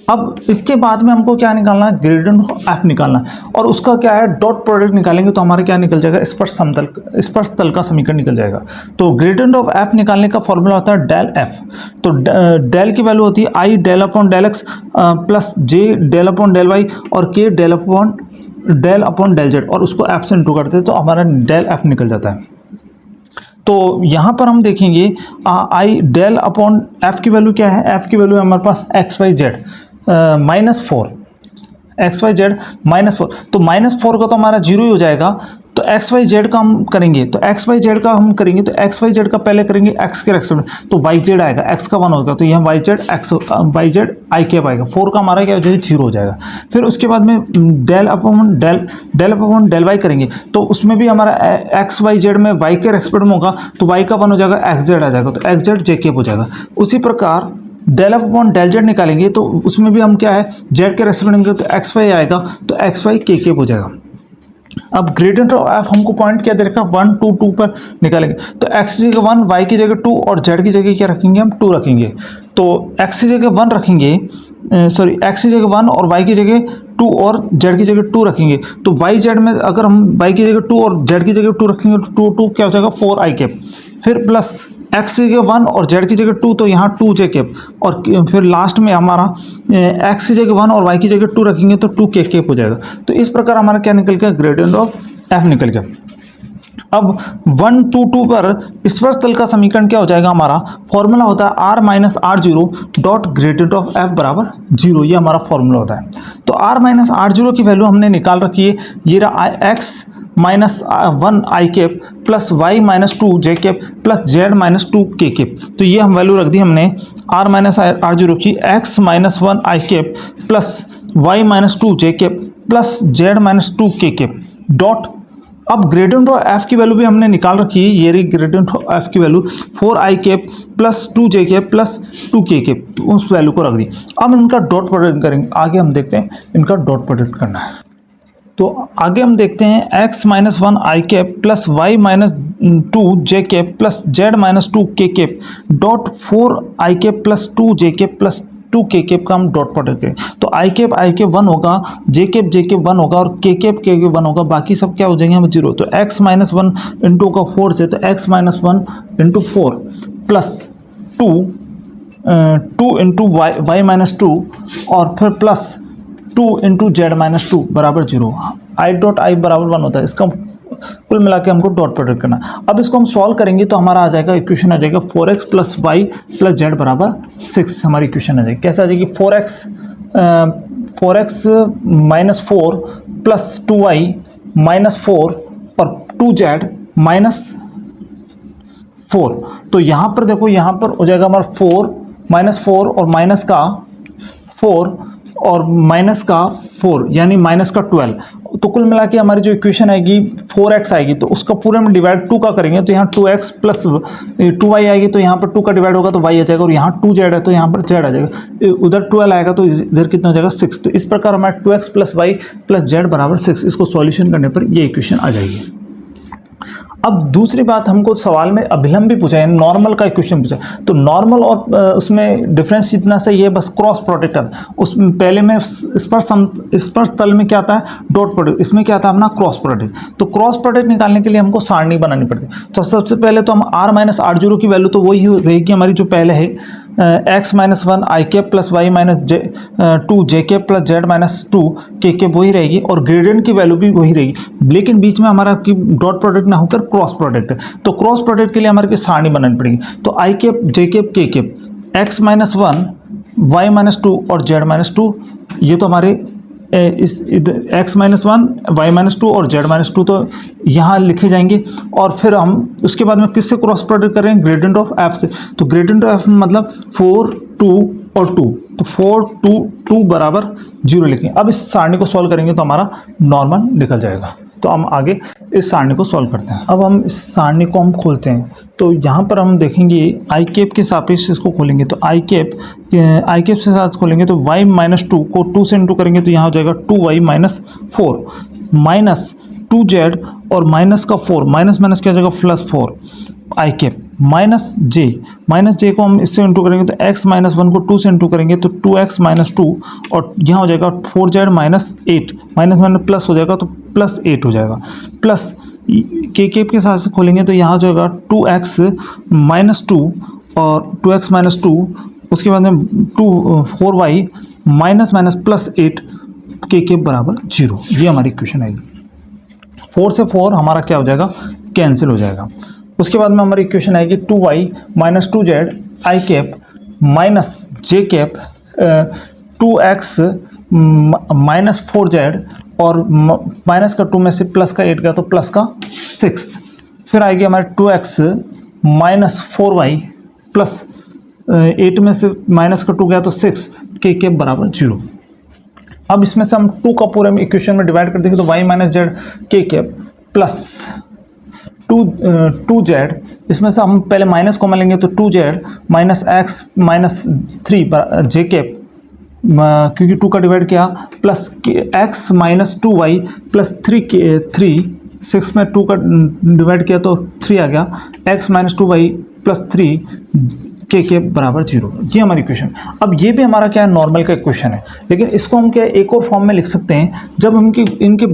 अब इसके बाद में हमको क्या निकालना है, ग्रेडियंट ऑफ एफ निकालना है, और उसका क्या है, डॉट प्रोडक्ट निकालेंगे तो हमारा क्या निकल जाएगा, स्पर्श तल का समीकरण निकल जाएगा। तो ग्रेडियंट ऑफ एफ निकालने का फॉर्मूला होता है डेल एफ। तो डेल की वैल्यू होती है आई del upon del x plus जे डेल अपॉन डेल वाई और के डेल अपॉन डेल जेड, और उसको एफ से इंटू करते हैं तो हमारा डेल एफ निकल जाता है। तो यहाँ पर हम देखेंगे आई डेल अपॉन एफ की वैल्यू क्या है, एफ की वैल्यू है हमारे पास X Y Z minus 4, X Y Z minus 4, तो माइनस 4 का तो हमारा जीरो ही हो जाएगा। तो एक्स वाई जेड का हम करेंगे, तो एक्स वाई जेड का हम करेंगे, तो एक्स वाई जेड का पहले करेंगे एक्स के रेस्पेक्ट, तो वाई जेड आएगा, एक्स का 1 होगा तो यहाँ वाई जेड आई कैप आएगा, 4 का हमारा क्या हो जाएगा, जीरो हो जाएगा। फिर उसके बाद में डेल अपॉन डेल वाई करेंगे, तो उसमें भी हमारा एक्स वाई जेड में वाई के रेस्पेक्ट में होगा, तो वाई का 1 हो जाएगा, एक्स जेड आ जाएगा, तो एक्स जेड जे कैप हो जाएगा। उसी प्रकार डेल अपॉन डेल जेड निकालेंगे, तो उसमें भी हम क्या है, जेड के रेस्पेक्ट में तो एक्स वाई आएगा, तो एक्स वाई के कैप हो जाएगा। अब ग्रेडियंट ऑफ एफ हमको पॉइंट क्या दे रखा है, 1 2 2 पर निकालेंगे, तो एक्स की जगह 1, वाई की जगह 2 और जेड की जगह क्या रखेंगे, हम 2 रखेंगे। तो एक्स की जगह 1 रखेंगे, सॉरी एक्स की जगह 1 और वाई की जगह 2 और जेड की जगह 2 रखेंगे, तो वाई जेड में अगर हम वाई की जगह 2 और जेड की जगह 2 रखेंगे तो 2 क्या हो जाएगा, 4 आई कैप, फिर प्लस एक्स की जगह 1 और जेड की जगह 2 तो यहाँ 2 जे कैप, और फिर लास्ट में हमारा एक्स की जगह 1 और वाई की जगह 2 रखेंगे तो 2 के कैप हो जाएगा। तो इस प्रकार हमारा क्या निकल गया, ग्रेडियंट ऑफ एफ निकल गया। अब 1 2 2 पर स्पर्श तल का समीकरण क्या हो जाएगा, हमारा फॉर्मूला होता है r minus R zero dot gradient of F बराबर 0, ये हमारा फॉर्मूला होता है। तो r माइनस आर जीरो की वैल्यू हमने निकाल रखी है, ये रहा X minus 1 I cap plus Y minus 2 J cap plus Z minus 2 K cap. तो ये हम वैल्यू रख दी हमने r माइनस आर जीरो की, x minus 1 I cap plus Y minus 2 J cap plus Z minus 2 K cap dot. अब gradient of F की value भी हमने निकाल रखी है, ये रही ग्रेडियंट ऑफ एफ की वैल्यू 4 आई cap plus 2 J cap plus 2 K cap, उस वैल्यू को रख दी। अब इनका डॉट प्रोडक्ट करेंगे, आगे हम देखते हैं इनका डॉट प्रोडक्ट करना है। तो आगे हम देखते हैं x minus 1 I cap plus Y minus 2 J cap plus Z minus 2 K cap dot 4 I cap plus 2 J cap plus 2 K cap का हम डॉट प्रोडक्ट करें, तो आई कैप 1 होगा, जे कैप 1 होगा और के कैप 1 होगा, बाकी सब क्या हो जाएंगे हम 0। तो x माइनस 1 इंटू का 4 से, तो x minus 1 into 4 plus 2 into Y minus 2 और फिर प्लस 2 इंटू जेड माइनस 2 बराबर 0। आई डॉट आई बराबर 1 होता है, इसका कुल मिला के हमको डॉट प्रोडक्ट करना। अब इसको हम सॉल्व करेंगे तो हमारा आ जाएगा, इक्वेशन आ जाएगा 4x plus Y plus Z बराबर 6, हमारी इक्वेशन आ जाएगी। कैसे आ जाएगी, 4x minus 4 plus 2y minus 4 और 2z माइनस 4। तो यहाँ पर देखो, यहाँ पर हो जाएगा हमारा 4 माइनस 4 और माइनस का 4 और माइनस का 4 यानी माइनस का 12। तो कुल मिला के हमारी जो इक्वेशन आएगी 4x आएगी, तो उसका पूरे में डिवाइड 2 का करेंगे तो यहाँ 2x प्लस 2y आएगी, तो यहाँ पर 2 का डिवाइड होगा तो y आ जाएगा, और यहाँ 2z है तो यहाँ पर z आ जाएगा, उधर 12 आएगा तो इधर कितना हो जाएगा 6। तो इस प्रकार हमारा 2x plus y plus z बराबर 6, इसको सॉल्यूशन करने पर ये इक्वेशन आ जाएगी। अब दूसरी बात, हमको सवाल में अभिलंब भी पूछा है, नॉर्मल का इक्वेशन पूछा, तो नॉर्मल और उसमें डिफरेंस इतना सा ये बस क्रॉस प्रोडक्ट आता है। उसमें पहले में स्पर्श तल में क्या आता है डॉट प्रोडक्ट, इसमें क्या आता है अपना क्रॉस प्रोडक्ट। तो क्रॉस प्रोडक्ट निकालने के लिए हमको सारणी बनानी पड़ती है। तो सबसे पहले तो हम r माइनस आर जीरो की वैल्यू तो वही रहेगी हमारी जो पहले है, x minus 1 I cap plus Y minus 2 J cap plus Z minus 2 K cap वही रहेगी, और ग्रेडियंट की वैल्यू भी वही रहेगी, लेकिन बीच में हमारा की डॉट प्रोडक्ट ना होकर क्रॉस प्रोडक्ट है। तो क्रॉस प्रोडक्ट के लिए हमारे की सारणी बनानी पड़ेगी। तो आई cap J cap K cap x minus 1 Y minus 2 और जेड माइनस 2, ये तो हमारे इस x माइनस 1 वाई माइनस 2 और z माइनस 2 तो यहाँ लिखे जाएंगे। और फिर हम उसके बाद में किससे क्रॉस प्रोडक्ट करेंगे, ग्रेडियंट ऑफ f से। तो ग्रेडियंट ऑफ f मतलब 4 2 और 2, तो 4 2 2 बराबर 0 लिखेंगे। अब इस सारणी को सॉल्व करेंगे तो हमारा नॉर्मल निकल जाएगा। तो हम आगे इस सारणी को सॉल्व करते हैं। अब हम इस सारणी को हम खोलते हैं, तो यहाँ पर हम देखेंगे आई कैप के सापेक्ष इसको खोलेंगे, तो आई कैप के साथ खोलेंगे तो y माइनस 2 को 2 से इंटू करेंगे तो यहाँ हो जाएगा 2y माइनस 4 माइनस 2z और माइनस का 4, माइनस माइनस क्या हो जाएगा प्लस 4 आई कैप माइनस जे को हम इससे इंटू करेंगे तो x माइनस 1 को 2 से इंटू करेंगे तो 2x माइनस 2 और यहाँ हो जाएगा 4z minus 8, minus minus plus हो जाएगा तो प्लस 8 हो जाएगा, प्लस के कैप के साथ से खोलेंगे तो यहाँ हो जाएगा 2x माइनस 2 और 2x माइनस 2, उसके बाद में 4y माइनस माइनस प्लस 8 के कैप बराबर 0। ये हमारी इक्वेशन आएगी। 4 से 4 हमारा क्या हो जाएगा कैंसिल हो जाएगा। उसके बाद में हमारी इक्वेशन आएगी 2y माइनस 2z आई cap minus J cap 2x minus 4z और माइनस का 2 में से प्लस का 8 गया तो प्लस का 6, फिर आएगी हमारे 2x माइनस 4y प्लस 8 में से माइनस का 2 गया तो 6 के कैप बराबर 0। अब इसमें से हम 2 का पूरे में इक्वेशन में डिवाइड कर देंगे तो y माइनस जेड के कैप प्लस 2z, इसमें से हम पहले माइनस कॉमन लेंगे तो 2z माइनस x माइनस 3 जे कैप क्योंकि 2 का डिवाइड किया plus x minus 2y plus 6 में 2 का डिवाइड किया तो 3 आ गया, x माइनस 2y प्लस 3 के कैप बराबर 0। ये हमारी इक्वेशन। अब ये भी हमारा क्या है नॉर्मल का इक्वेशन है, लेकिन इसको हम क्या एक और फॉर्म में लिख सकते हैं, जब इनके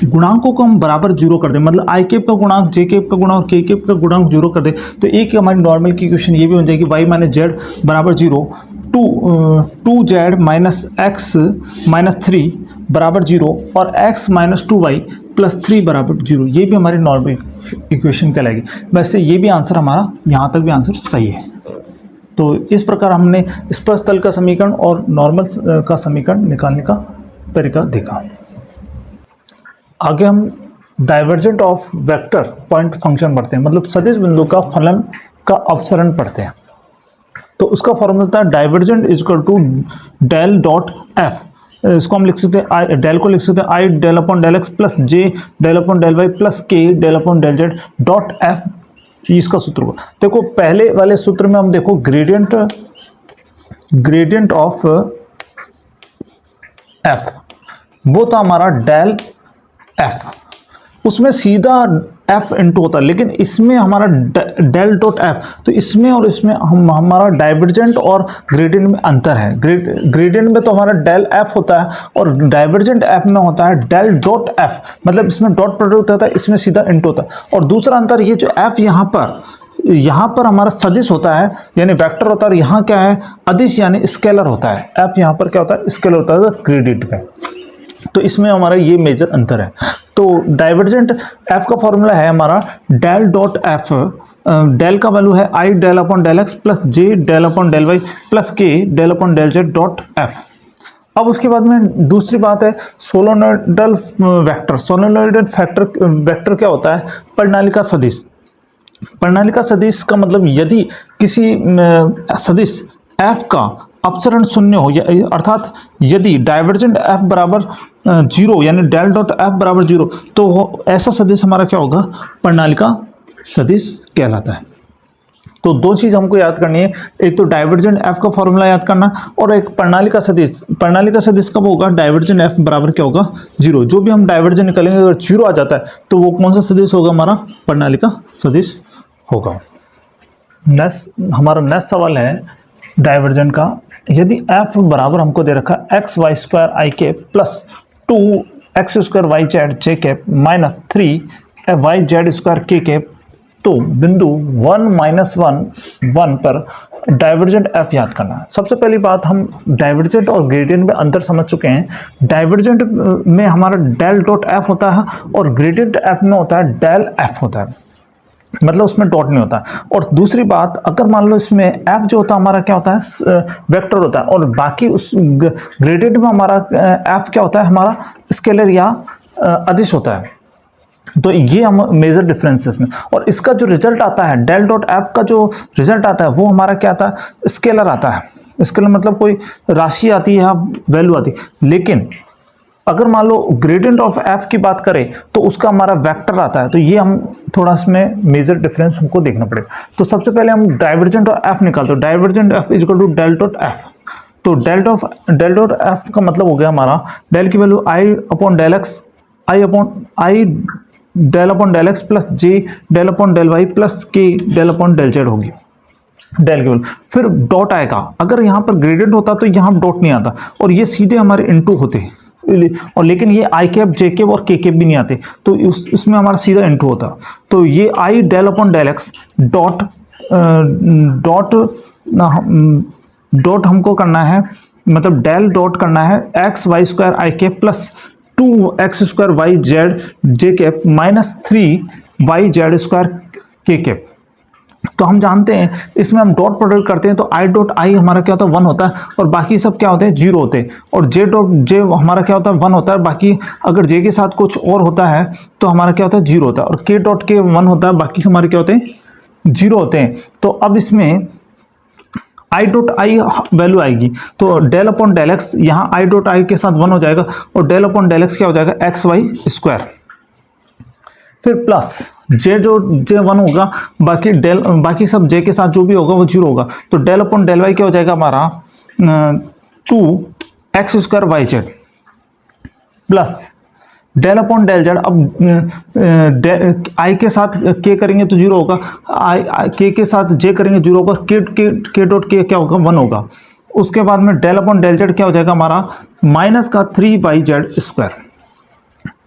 गुणांकों को हम बराबर 0 कर दें, मतलब आई कैप का गुणांक जे कैप का गुणांक के कैप का गुणांक 0 कर दें तो एक हमारी नॉर्मल की इक्वेशन ये भी बन जाएगी y माइनस जेड बराबर 0, 2z माइनस x माइनस 3 बराबर 0 और x माइनस 2y प्लस 3 बराबर 0। ये भी हमारी नॉर्मल इक्वेशन कहलाएगी। वैसे ये भी आंसर हमारा यहाँ तक भी आंसर सही है। तो इस प्रकार हमने स्पर्श तल का समीकरण और नॉर्मल का समीकरण निकालने का तरीका देखा। आगे हम divergent of vector point function पढ़ते हैं, मतलब सदिश बिंदु का फलन का अपसरण पढ़ते हैं। तो उसका फॉर्मूला होता है divergent is equal to del dot F. इसको हम लिख सकते हैं आई डेल को लिख सकते हैं आई del upon del x plus जे del upon del Y plus के del upon del Z dot F, इसका सूत्र होगा। देखो पहले वाले सूत्र में हम देखो ग्रेडियंट ऑफ एफ वो था हमारा डेल एफ, उसमें सीधा एफ इंटू होता है, लेकिन इसमें हमारा डेल डॉट एफ, तो इसमें और इसमें हमारा डाइवर्जेंट और ग्रेडियंट में अंतर है। ग्रेडियंट में तो हमारा डेल एफ होता है और डाइवर्जेंट एफ में होता है डेल डॉट एफ, मतलब इसमें डॉट प्रोडक्ट होता है, इसमें सीधा इंटू होता है। और दूसरा अंतर ये जो एफ यहाँ पर हमारा सदिश होता है यानी वेक्टर होता है, और यहाँ क्या है अदिश यानी स्केलर होता है। एफ यहाँ पर क्या होता है स्केलर होता है ग्रेडियंट में, तो इसमें हमारा ये मेजर अंतर है। तो डाइवर्जेंट एफ का फॉर्मूला है हमारा डेल डॉट एफ, डेल का वैल्यू है आई del upon del x plus जे del upon del Y plus के del upon del Z dot F. अब उसके बाद में दूसरी बात है सोलेनोइडल वेक्टर। सोलेनोइडल वेक्टर क्या होता है परिणालिका सदिश। परिणालिका सदिश का मतलब यदि किसी सदिश एफ का अपसरण शून्य हो, अर्थात यदि डाइवर्जेंट एफ बराबर 0 यानी डेल डॉट एफ बराबर 0, तो ऐसा सदिश हमारा क्या होगा, प्रणालिका सदिश कहलाता है। तो दो चीज हमको याद करनी है, एक तो डाइवर्जेंट एफ का फॉर्मूला याद करना और एक प्रणालिका सदिश। प्रणालिका सदिश कब होगा, डाइवर्जेंट एफ बराबर क्या होगा, 0। जो भी हम डाइवर्जेंट निकालेंगे अगर 0 आ जाता है तो वो कौन सा सदिश होगा, हमारा प्रणालिका सदिश होगा। हमारा नेक्स्ट सवाल है डाइवर्जेंट का। यदि एफ बराबर हमको दे रखा x Y square I K plus 2x square Y Z J cap minus 3 Y Z square K cap, तो बिंदु 1 -1 1 पर डाइवर्जेंट एफ याद करना है। सबसे पहली बात, हम डाइवर्जेंट और ग्रेडियंट में अंतर समझ चुके हैं। डाइवर्जेंट में हमारा डेल डॉट एफ होता है और ग्रेडियंट एफ में होता है डेल एफ होता है, मतलब उसमें डॉट नहीं होता। और दूसरी बात, अगर मान लो इसमें एफ जो होता है हमारा क्या होता है, वेक्टर होता है, और बाकी उस ग्रेडियंट में हमारा एफ क्या होता है, हमारा स्केलर या अदिश होता है। तो ये हम मेजर डिफरेंसेस में, और इसका जो रिजल्ट आता है डेल डॉट एफ का जो रिजल्ट आता है वो हमारा क्या आता है, स्केलर आता है। स्केलर मतलब कोई राशि आती है या वैल्यू आती है। लेकिन अगर मान लो ग्रेडियंट ऑफ एफ की बात करें तो उसका हमारा वेक्टर आता है। तो ये हम थोड़ा इसमें मेजर डिफरेंस हमको देखना पड़ेगा। तो सबसे पहले हम डाइवर्जेंट ऑफ एफ निकालते हैं। Divergent F is equal to del dot F. तो डेल डॉट एफ का मतलब हो गया हमारा डेल की value I upon del X, I del upon del x plus J del upon del Y plus के डेल अपॉन डेल जेड होगी, del की वैल्यू। फिर डॉट आएगा, अगर यहाँ पर ग्रेडियंट होता तो यहाँ डॉट नहीं आता और ये सीधे हमारे इनटू होते, और लेकिन ये आई कैप जे कैप और के कैप भी नहीं आते, तो उसमें हमारा सीधा इनटू होता। तो ये I del upon del X dot dot हमको करना है, मतलब डेल डॉट करना है x Y square I cap plus 2x square Y Z J cap minus 3 Y Z square K cap. तो हम जानते हैं इसमें हम डॉट प्रोडक्ट करते हैं तो आई डॉट आई हमारा क्या होता है 1 होता है और बाकी सब क्या होते हैं 0 होते हैं, और जे डॉट जे हमारा क्या होता है 1 होता है, बाकी अगर जे के साथ कुछ और होता है तो हमारा क्या होता है 0 होता है, और के डॉट के 1 होता है, बाकी हमारे क्या होते हैं 0 होते हैं। तो अब इसमें आई डॉट आई वैल्यू आएगी तो डेल अपॉन डेल एक्स, यहाँ आई डॉट आई के साथ 1 हो जाएगा और डेल अपॉन डेल एक्स क्या हो जाएगा एक्स वाई स्क्वायर, फिर प्लस जे जो जे 1 होगा, बाकी सब जे के साथ जो भी होगा वो 0 होगा। तो डेल अपॉन डेल वाई क्या हो जाएगा हमारा 2x square Y Z plus del upon del Z. अब आई के साथ के करेंगे तो 0 होगा, आई के साथ जे करेंगे 0 होगा, के डॉट के क्या होगा 1 होगा। उसके बाद में डेल अपॉन डेल जेड क्या हो जाएगा हमारा माइनस का 3 वाई जेड स्क्वायर।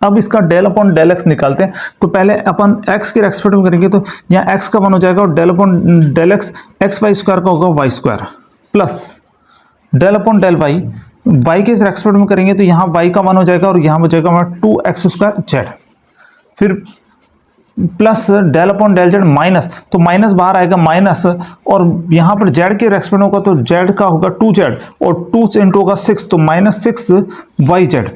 अब इसका डेल अपॉन डेल एक्स निकालते हैं, तो पहले अपन एक्स के रेस्पेक्ट में करेंगे तो यहाँ एक्स का 1 हो जाएगा और del upon del x Y square का होगा Y square plus del upon del Y के रेस्पेक्ट में करेंगे तो यहाँ y का 1 हो जाएगा और यहाँ हो जाएगा हमारा 2x स्क्वायर जेड, फिर plus del upon del Z minus, तो माइनस बाहर आएगा माइनस, और यहाँ पर z के रेस्पेक्ट होगा तो z का होगा 2z और 2 से इंटू होगा 6, तो माइनस 6 वाई जेड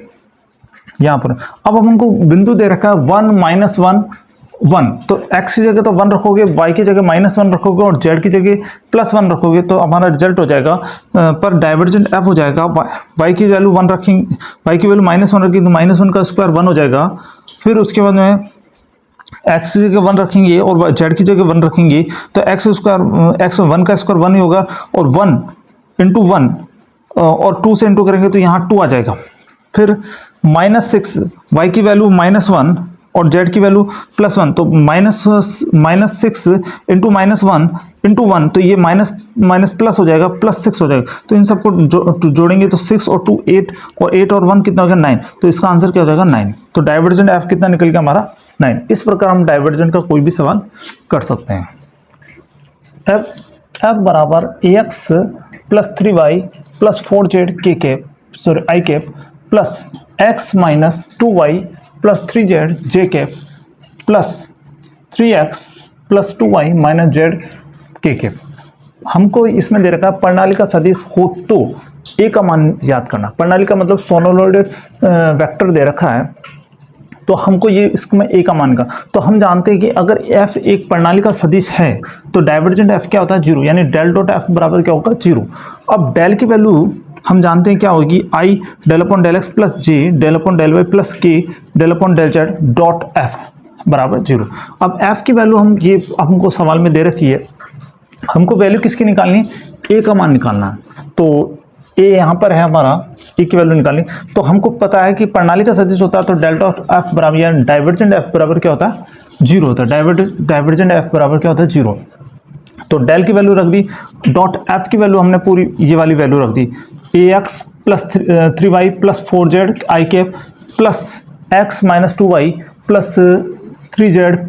यहाँ पर। अब हमको बिंदु दे रखा है 1 -1 1, तो x की जगह तो 1 रखोगे, y की जगह -1 रखोगे और z की जगह +1 रखोगे तो हमारा रिजल्ट हो जाएगा पर डाइवर्जेंट f हो जाएगा y की वैल्यू 1 रखेंगे, y की वैल्यू -1 रखेंगे तो -1 का स्क्वायर 1 हो जाएगा। फिर उसके बाद में x की जगह 1 रखेंगे और z की जगह 1 रखेंगे तो x 1 का स्क्वायर 1 ही होगा और 1 × 1 और 2 से इंटू करेंगे तो यहाँ 2 आ जाएगा। फिर -6 y की वैल्यू -1 और z की वैल्यू +1, तो -6 इंटू -1 इंटू 1, तो ये माइनस प्लस हो जाएगा, +6 हो जाएगा। तो इन सबको जोड़ेंगे तो 6 और 2 8 और 8 और 1 कितना हो गया 9, तो इसका आंसर क्या हो जाएगा 9। तो डाइवर्जेंट एफ कितना निकल गया हमारा 9। इस प्रकार हम डाइवर्जेंट का कोई भी सवाल कर सकते हैं। एफ बराबर ax + 3y + 4z K cap I cap plus x - 2y + 3z J cap plus 3x + 2y - z K cap. हमको इसमें दे रखा है प्रणालिका सदिश हो तो ए का मान याद करना। प्रणालिका मतलब सोनोलॉइड वेक्टर दे रखा है, तो हमको ये इसमें ए का मान का, तो हम जानते हैं कि अगर एफ एक प्रणाली का सदिश है तो डाइवर्जेंट एफ क्या होता है 0, यानी डेल डॉट एफ बराबर क्या होगा 0। अब डेल की वैल्यू हम जानते हैं क्या होगी, I del upon del x plus J del upon del Y plus के del upon del Z dot F बराबर 0। अब एफ की वैल्यू हम ये हमको सवाल में दे रखी है, हमको वैल्यू किसकी निकालनी है, ए का मान निकालना है। तो ए यहाँ पर है हमारा, ए की वैल्यू निकालनी, तो हमको पता है कि प्रणाली का सदिश होता है तो डेल्टा ऑफ एफ बराबर या डाइवर्जेंट एफ बराबर क्या होता है 0 होता है, डाइवर्जेंट एफ बराबर क्या होता है 0। तो डेल की वैल्यू रख दी, डॉट एफ की वैल्यू हमने पूरी ये वाली वैल्यू रख दी, A X plus 3y plus 4z I K plus x minus 2y plus 3z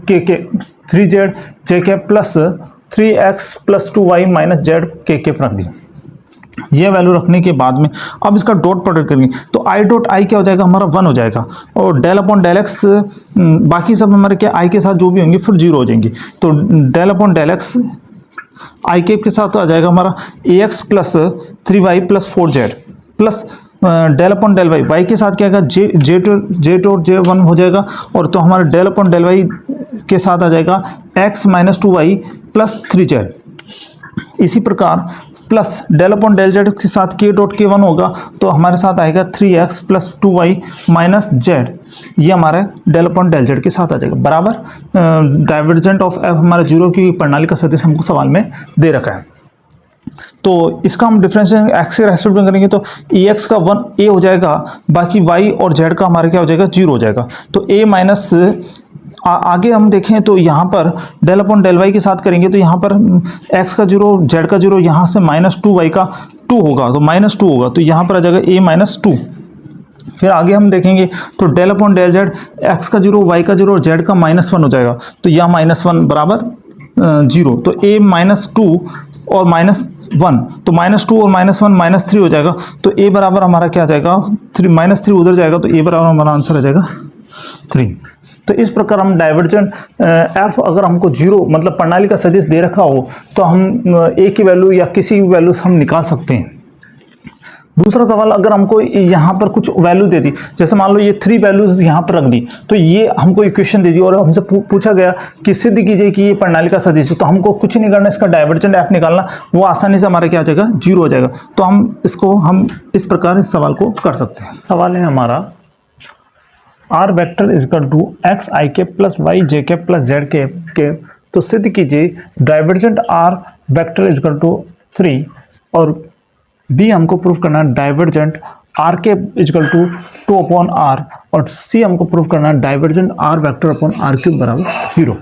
J K plus 3x plus 2y minus Z के रख दी। ये वैल्यू रखने के बाद में अब इसका डॉट प्रोडक्ट करेंगे तो आई डॉट आई क्या हो जाएगा हमारा 1 हो जाएगा, और डेल अपॉन डेल एक्स बाकी सब हमारे क्या आई के साथ जो भी होंगे फिर 0 हो जाएंगे। तो del upon del X I cap के साथ तो आ जाएगा हमारा A X plus 3y plus 4z plus del upon del Y, Y के साथ क्या आएगा जे डॉट जे 1 हो जाएगा, और तो हमारा डेल अपॉन डेल वाई के साथ आ जाएगा x minus 2y plus 3z। इसी प्रकार plus del upon del z के साथ के डॉट के 1 होगा तो हमारे साथ आएगा 3x plus 2y minus Z, ये हमारे डेल अपॉन डेल जेड के साथ आ जाएगा बराबर डाइवर्जेंट ऑफ एफ हमारा 0 की प्रणाली का सदिश हमको सवाल में दे रखा है। तो इसका हम डिफरेंशिएशन एक्स के रेस्पेक्ट में करेंगे तो ए एक्स का 1 ए हो जाएगा, बाकी वाई और जेड का हमारा क्या हो जाएगा 0 हो जाएगा। तो ए माइनस आगे हम देखें तो यहाँ पर डेल अपॉन डेल वाई के साथ करेंगे तो यहाँ पर x का 0 z का 0, यहाँ से माइनस 2y का 2 होगा तो माइनस 2 होगा, तो यहाँ पर आ जाएगा a माइनस 2। फिर आगे हम देखेंगे तो del upon del z x का 0 y का 0 और z का माइनस 1 हो जाएगा, तो यह माइनस 1 बराबर 0, तो a माइनस 2 और माइनस 1, तो माइनस 2 और माइनस 1 माइनस 3 हो जाएगा, तो a बराबर हमारा क्या आ जाएगा 3, माइनस 3 उधर जाएगा तो a बराबर हमारा आंसर आ जाएगा 3। तो इस प्रकार हम डाइवर्जेंट एफ अगर हमको 0 मतलब प्रणाली का सदिश दे रखा हो तो हम ए की वैल्यू या किसी भी वैल्यू हम निकाल सकते हैं। दूसरा सवाल, अगर हमको यहाँ पर कुछ वैल्यू दे दी, जैसे मान लो ये 3 वैल्यूज यहाँ पर रख दी, तो ये हमको इक्वेशन दे दी और हमसे पूछा गया कि सिद्ध कीजिए कि ये प्रणाली का सदिश है, तो हमको कुछ नहीं करना, इसका डाइवर्जेंट एफ निकालना, वो आसानी से हमारा क्या आ जाएगा 0 हो जाएगा। तो हम इस प्रकार इस सवाल को कर सकते हैं। सवाल है हमारा R vector is equal to X I K plus Y J K plus Z K, तो सिद्ध कीजिए divergent r vector is equal to 3, और बी हमको प्रूव करना है डाइवर्जेंट आर के is equal to 2 upon are, और सी हमको प्रूव करना है divergent r vector upon are cube बराबर 0।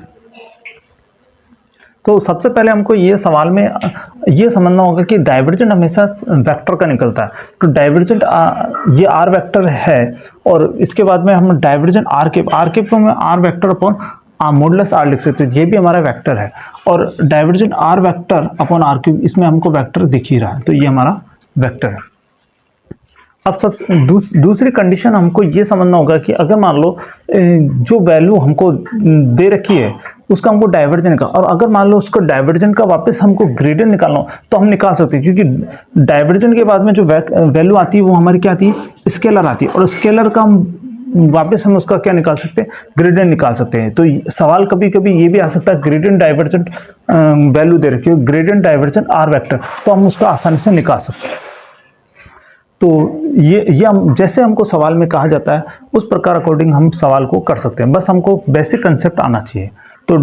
तो सबसे पहले हमको ये सवाल में ये समझना होगा कि डाइवर्जेंट हमेशा वेक्टर का निकलता है, तो डाइवर्जेंट ये आर वेक्टर है, और इसके बाद में हम डाइवर्जेंट आर के को मैं r vector upon modulus r लिख सकते हैं, ये भी हमारा वेक्टर है, और divergent r vector upon are cube इसमें हमको वेक्टर दिख ही रहा है, तो ये हमारा वेक्टर है। अब दूसरी कंडीशन हमको ये समझना होगा कि अगर मान लो जो वैल्यू हमको दे रखी है उसका हमको डाइवर्जेंट का, और अगर मान लो उसको डाइवर्जेंट का वापस हमको ग्रेडियंट निकालना हो तो हम निकाल सकते हैं, क्योंकि डाइवर्जेंट के बाद में जो वैल्यू आती है वो हमारी क्या आती है स्केलर आती है, और स्केलर का वापस हम उसका क्या निकाल सकते हैं ग्रेडियंट निकाल सकते हैं। तो सवाल कभी कभी ये भी आ सकता है ग्रेडियंट डाइवर्जेंट वैल्यू दे रखी है ग्रेडियंट डाइवर्जेंट आर वेक्टर, तो हम उसका आसानी से निकाल सकते हैं। तो ये हम जैसे हमको सवाल में कहा जाता है उस प्रकार अकॉर्डिंग हम सवाल को कर सकते हैं, बस हमको बेसिक कंसेप्ट आना चाहिए। तो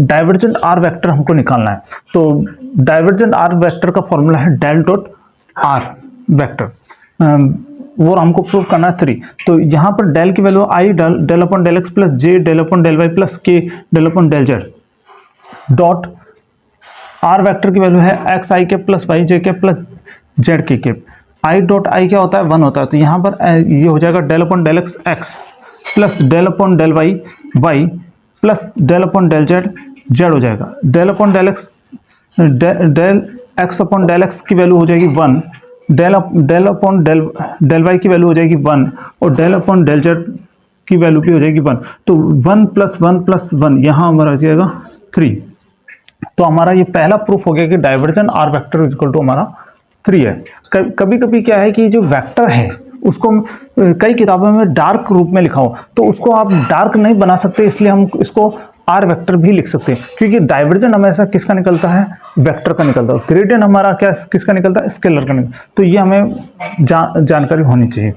डाइवर्जेंट आर वेक्टर हमको निकालना है, तो डाइवर्जेंट आर वेक्टर का फॉर्मूला है डेल डॉट आर वेक्टर, वो हमको प्रूव करना है 3। तो यहाँ पर डेल की value I del upon del x plus J del upon del Y plus के del upon del Z, dot R vector की वैल्यू है x I K plus Y J K plus Z के, I dot I क्या होता है 1 होता है, तो यहाँ पर ये हो जाएगा del upon del x x plus del upon del Y y plus del upon del z z हो जाएगा। Del upon del x upon del x की वैल्यू हो जाएगी 1, डेल अपॉन डेल वाई की वैल्यू हो जाएगी 1, और डेल अपॉन डेल जेड की वैल्यू भी हो जाएगी 1, तो 1 प्लस 1 प्लस 1 यहाँ हमारा आ जाएगा 3। तो हमारा ये पहला प्रूफ हो गया कि divergent r vector equal to हमारा 3 है। कभी कभी क्या है कि जो वेक्टर है उसको कई किताबों में डार्क रूप में लिखा हो, तो उसको आप डार्क नहीं बना सकते, इसलिए हम इसको आर वेक्टर भी लिख सकते हैं, क्योंकि डाइवर्जेंट हमेशा किसका निकलता है, वेक्टर का निकलता है। ग्रेडियंट हमारा क्या किसका निकलता है, स्केलर का निकलता है। तो ये हमें जानकारी होनी चाहिए।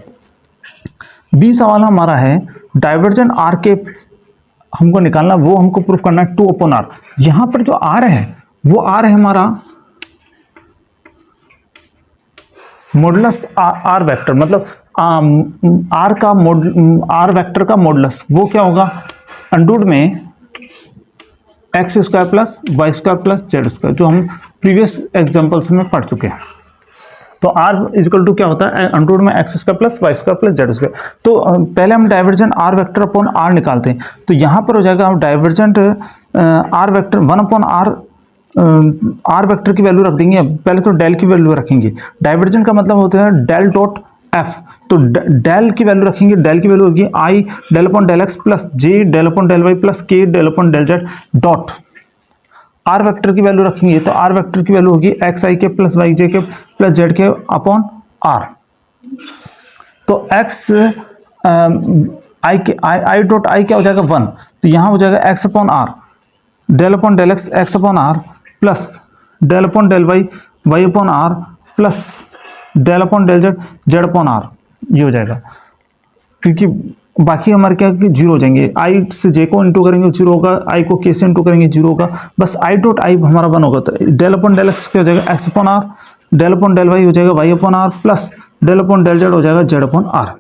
बी सवाल हमारा है डाइवर्जेंट आर के हमको निकालना, वो हमको प्रूफ करना है 2/r। यहां पर जो आर है वो आर है हमारा मॉडुलस आर वेक्टर, मतलब आर का आर वेक्टर का मॉडुलस वो क्या होगा, अंडर में x square plus Y square plus Z square, जो हम प्रीवियस एग्जांपल्स में पढ़ चुके हैं। तो आर इक्वल टू क्या होता है, अंडर में x square plus Y square plus Z square. तो पहले हम divergent r vector upon r निकालते हैं, तो यहाँ पर हो जाएगा हम divergent r vector 1/r r vector की वैल्यू रख देंगे। पहले तो डेल की वैल्यू रखेंगे, डाइवर्जेंट का मतलब होता है डेल डॉट एफ, तो डेल की वैल्यू रखेंगे, डेल की वैल्यू होगी I del upon del x plus J del upon del Y plus के del upon del Z dot R vector की वैल्यू रखेंगे, तो आर वेक्टर की वैल्यू होगी X I K plus Y J K plus Z K upon are. तो X I K I dot I क्या हो जाएगा 1, तो यहाँ हो जाएगा x upon r del upon del x x upon are plus del upon del Y y upon are plus del upon del z z upon are, ये हो जाएगा। क्योंकि बाकी हमारे क्या कि जीरो हो जाएंगे, आई से जे को इंटू करेंगे जीरो होगा, आई को के से इंटू करेंगे जीरो होगा, बस आई डॉट आई हमारा 1 होगा। तो डेल अपॉन डेल एक्स क्या हो जाएगा x upon r, del upon del y हो जाएगा Y upon are plus del upon del Z हो जाएगा जेड अपॉन आर।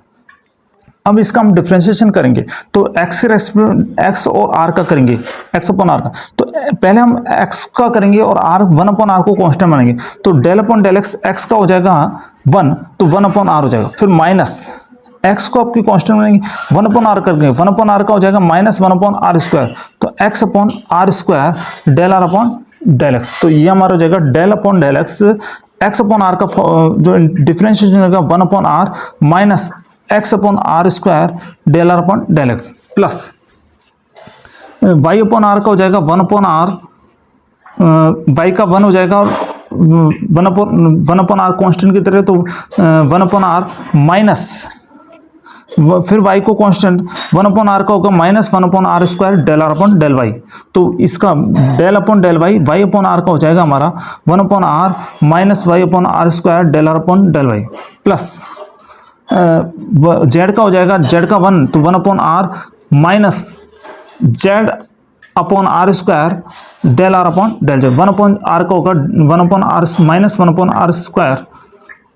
अब इसका हम डिफ्रेंशिएशन करेंगे, तो एक्स और आर का करेंगे, एक्स अपॉन आर का। तो पहले हम एक्स का करेंगे और आर 1 अपॉन आर को कांस्टेंट मानेंगे, तो del upon del x x का हो जाएगा 1, तो 1 अपॉन आर हो जाएगा। फिर माइनस एक्स को आपकी कांस्टेंट मानेंगे, 1 अपॉन आर करेंगे, 1 अपॉन आर का हो जाएगा माइनस 1 अपॉन आर स्क्वायर, तो x upon are square del are upon del x. तो ये हमारा हो जाएगा del upon del x, x upon r का जो डिफ्रेंशिएशन होगा 1 upon are minus x upon are square del are upon del x plus y upon r का हो जाएगा 1 अपॉन आर, वाई का 1 हो जाएगा और 1 अपॉन आर कांस्टेंट की तरह, तो 1 अपॉन आर माइनस फिर वाई को कांस्टेंट 1 अपॉन आर का होगा minus 1 upon are square del are upon del y. तो इसका del upon del Y y upon r का हो जाएगा हमारा 1 upon are minus Y upon are square del are upon del Y plus z का हो जाएगा जेड का 1, तो 1 upon are minus Z upon are square del are upon del z. 1 upon r का होगा 1 upon are minus 1 upon are square,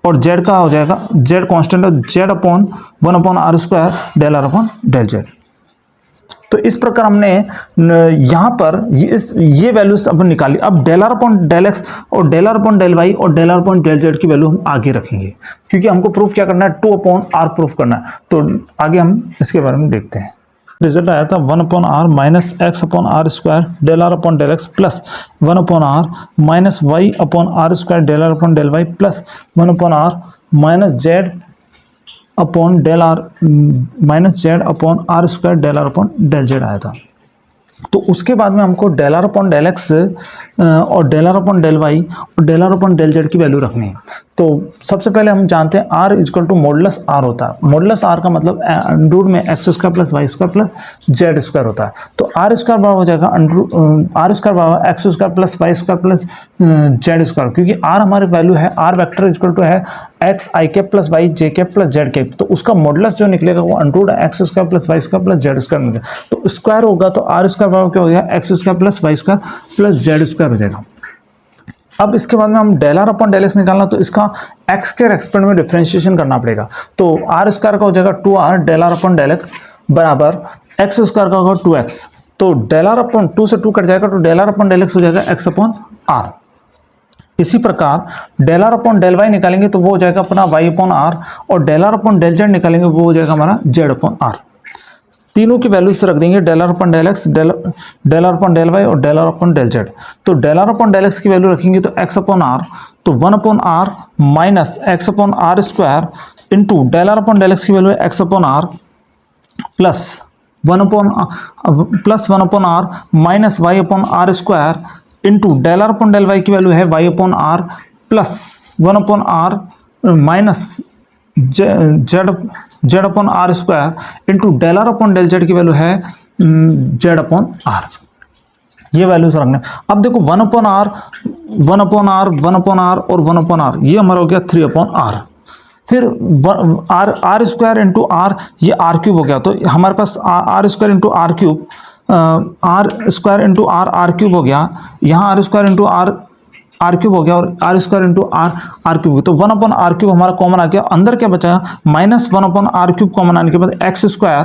और z का हो जाएगा जेड कांस्टेंट है Z upon 1 upon are square del are upon del Z. तो इस प्रकार हमने यहाँ पर ये वैल्यूज अब निकाली। अब del are upon del x और del are upon del Y और del are upon del Z की वैल्यू हम आगे रखेंगे, क्योंकि हमको प्रूफ क्या करना है 2 अपॉन आर प्रूफ करना है। तो आगे हम इसके बारे में देखते हैं। रिजल्ट आया था 1 upon are minus x upon are square del are upon del x plus 1 upon are minus Y upon are square del are upon del Y plus 1 upon are minus Z upon del R minus Z upon are square del are upon del Z आया था। तो उसके बाद में हमको del are upon del x और del are upon del Y और del are upon del Z की वैल्यू रखनी है। तो सबसे पहले हम जानते हैं r equal to modulus r होता है। मॉडुलस आर का मतलब अंडर में x square plus Y square plus Z square होता है। तो आर स्क्वायर बराबर हो जाएगा आर स्क्वायर बराबर x square plus Y square plus Z square, क्योंकि आर हमारी वैल्यू है, आर वेक्टर इक्वल टू है एक्स आई कैप प्लस वाई जे कैप प्लस जेड कैप। तो उसका मॉडुलस जो निकलेगा वो under x square plus Y square plus Z square निकलेगा। तो स्क्वायर होगा तो आर स्क्वायर बराबर क्या हो गया x square plus Y square plus Z square हो जाएगा। अब इसके बाद में हम del are upon del x निकालना, तो इसका एक्स के रेस्पेक्ट में डिफरेंशिएशन करना पड़ेगा। तो आर स्क्वायर का हो जाएगा 2r del are upon del x बराबर एक्स स्क्वायर का होगा 2x। तो डेल आर अपॉन 2 से 2 कट जाएगा, तो del are upon del x हो जाएगा एक्स अपॉन आर। इसी प्रकार del are upon del Y निकालेंगे तो वो हो जाएगा अपना वाई अपॉन आर, और del are upon del z निकालेंगे वो हो जाएगा हमारा जेड अपॉन आर। तीनों की वैल्यूज रख देंगे, del are upon del x, del are upon del Y और del are upon del Z. तो del are upon del x की वैल्यू रखेंगे तो एक्स अपॉन आर, तो 1 upon are minus x upon are square into del are upon del x की value है x upon are plus 1 upon are minus Y upon are square into del are upon del Y की value है Y upon are plus 1 upon are minus Z upon are square into del are upon del Z की value है Z upon are, ये values रखना। अब देखो 1 upon R 1 upon R 1 upon are और 1 upon are, ये हमारा हो गया 3 अपॉन आर। फिर आर स्क्वायर इंटू आर, ये आर क्यूब हो गया, तो हमारे पास R square into are cube, are square into are cube हो गया, यहाँ r square into are cube हो गया और r square into are cube. तो 1 अपॉन आर क्यूब हमारा कॉमन आ गया, अंदर क्या बचा minus 1 upon are cube common आने के बाद x square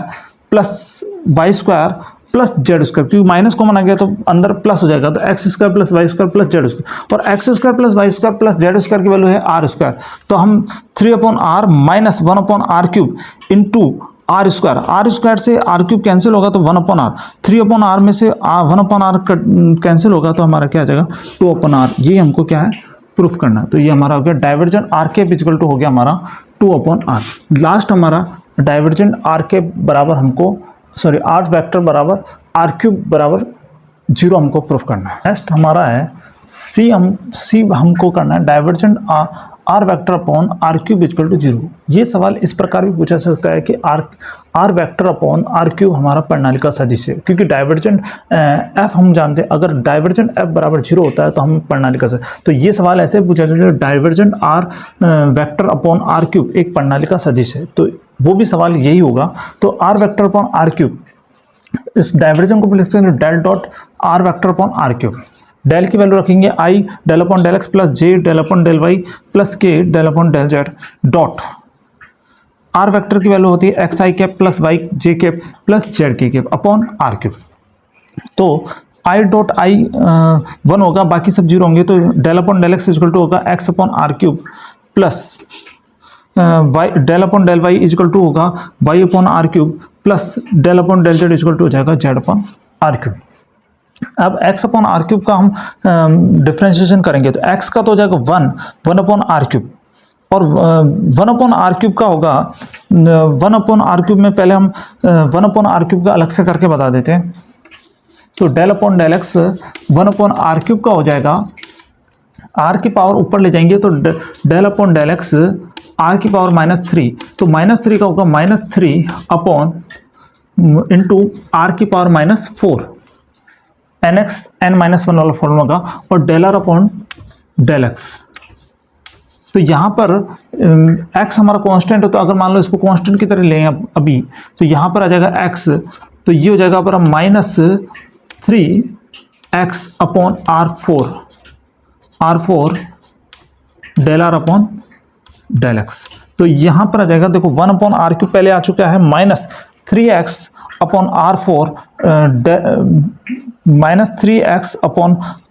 plus Y square plus Z square, क्योंकि माइनस कॉमन आ गया तो अंदर प्लस हो जाएगा, तो x square plus Y square plus Z square, और x square plus Y square plus Z square की वैल्यू है आर स्क्वायर। तो हम 3 upon are minus 1 upon are cube into r square से आर क्यूब कैंसिल होगा तो 1 upon are, 3 upon are में से 1 अपॉन आर कैंसिल होगा तो हमारा क्या आ जाएगा 2 अपॉन आर। ये हमको क्या है प्रूफ करना है। तो ये हमारा हो गया divergent r cap equal to हो गया हमारा 2 अपॉन आर। लास्ट हमारा डाइवर्जेंट आर कैप बराबर हमको आर वेक्टर बराबर आर क्यूब बराबर 0 हमको प्रूफ करना है। नेक्स्ट हमारा है सी हमको करना है divergent r vector upon are cube equal to 0। ये सवाल इस प्रकार भी पूछा सकता है कि r vector upon are cube हमारा प्रणाली का सदिश है, क्योंकि डाइवर्जेंट एफ हम जानते हैं, अगर डाइवर्जेंट एफ बराबर 0 होता है तो हम प्रणाली का सदिश। तो ये सवाल ऐसे पूछा जाता है divergent r vector upon are cube एक प्रणाली का सदिश है, तो वो भी सवाल यही होगा। तो R vector upon are cube, इस डाइवर्जेंट को लिखते हैं del dot R vector upon are cube. Del की वैल्यू रखेंगे I del upon del x plus J del upon del Y plus के del upon del Z dot R vector की value होती है एक्स आई cap plus Y जे cap plus Z के cap upon are cube. तो I dot I 1 होगा, बाकी सब 0 होंगे, तो del upon del X equal to होगा X upon are cube plus Y del upon del Y equal to होगा Y upon are cube plus del upon del Z equal to हो जाएगा Z upon are cube. अब x upon are cube का हम differentiation करेंगे तो x का तो हो जाएगा 1 अपॉन आर क्यूब, और 1 अपॉन आर क्यूब का होगा 1 अपॉन आर क्यूब में पहले हम 1 अपॉन आर क्यूब का अलग से करके बता देते हैं। तो del upon del x 1 upon are cube का हो जाएगा, आर की पावर ऊपर ले जाएंगे तो del upon del x r की पावर -3, तो -3 का होगा -3 अपॉन इंटू आर की पावर -4 nx n-1 वाला फॉर्मूला होगा, और del are upon del x. तो यहाँ पर x हमारा कांस्टेंट है, तो अगर मान लो इसको कांस्टेंट की तरह लें अभी, तो यहाँ पर आ जाएगा x, तो ये हो जाएगा पर -3x upon R4 del are upon del x. तो यहाँ पर आ जाएगा, देखो 1 अपॉन आर क्यूब पहले आ चुका है, -3x upon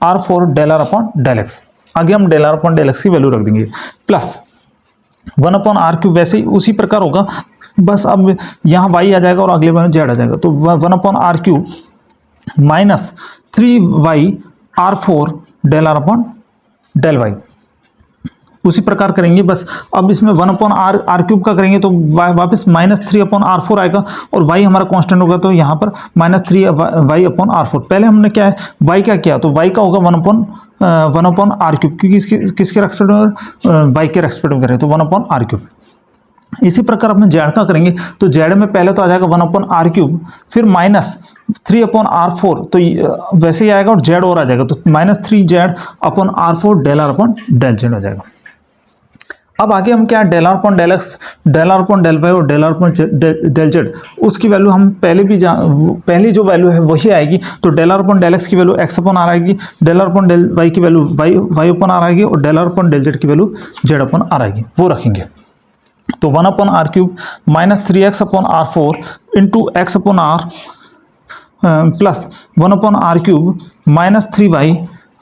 R4 del are upon del x. आगे हम del are upon del x की वैल्यू रख देंगे, प्लस 1 अपॉन आर क्यूब वैसे ही उसी प्रकार होगा, बस अब यहाँ y आ जाएगा और अगले बार z आ जाएगा। तो 1 upon are cube -3y R4 del are upon del y. उसी प्रकार करेंगे, बस अब इसमें 1 अपॉन आर क्यूब का करेंगे तो वापस -3 अपॉन R4 आएगा, और y हमारा कांस्टेंट होगा, तो यहाँ पर -3y अपॉन R4। पहले हमने क्या है y क्या किया, तो y का होगा 1 अपॉन आर क्यूब, क्योंकि किसके रेस्पेक्ट में y के रेस्पेक्ट में करें, तो 1 अपॉन आर क्यूब। इसी प्रकार अपने जेड का करेंगे, तो जेड में पहले तो आ जाएगा 1 अपॉन आर क्यूब, फिर -3 अपॉन R4, तो वैसे ही आएगा और जेड और आ जाएगा, तो -3z upon R4 del are upon del Z हो जाएगा। अब आगे हम क्या del are upon del x, del are upon del Y और del are upon del Z, उसकी वैल्यू हम पहली जो वैल्यू है वही आएगी। तो del are upon del x की वैल्यू एक्स अपॉन आर आएगी, del are upon del Y की वैल्यू वाई अपॉन आर आएगी, और del are upon del Z की वैल्यू जेड अपॉन आर आएगी, वो रखेंगे। तो 1 upon are cube -3x upon R4 into x upon are plus 1 upon are cube -3y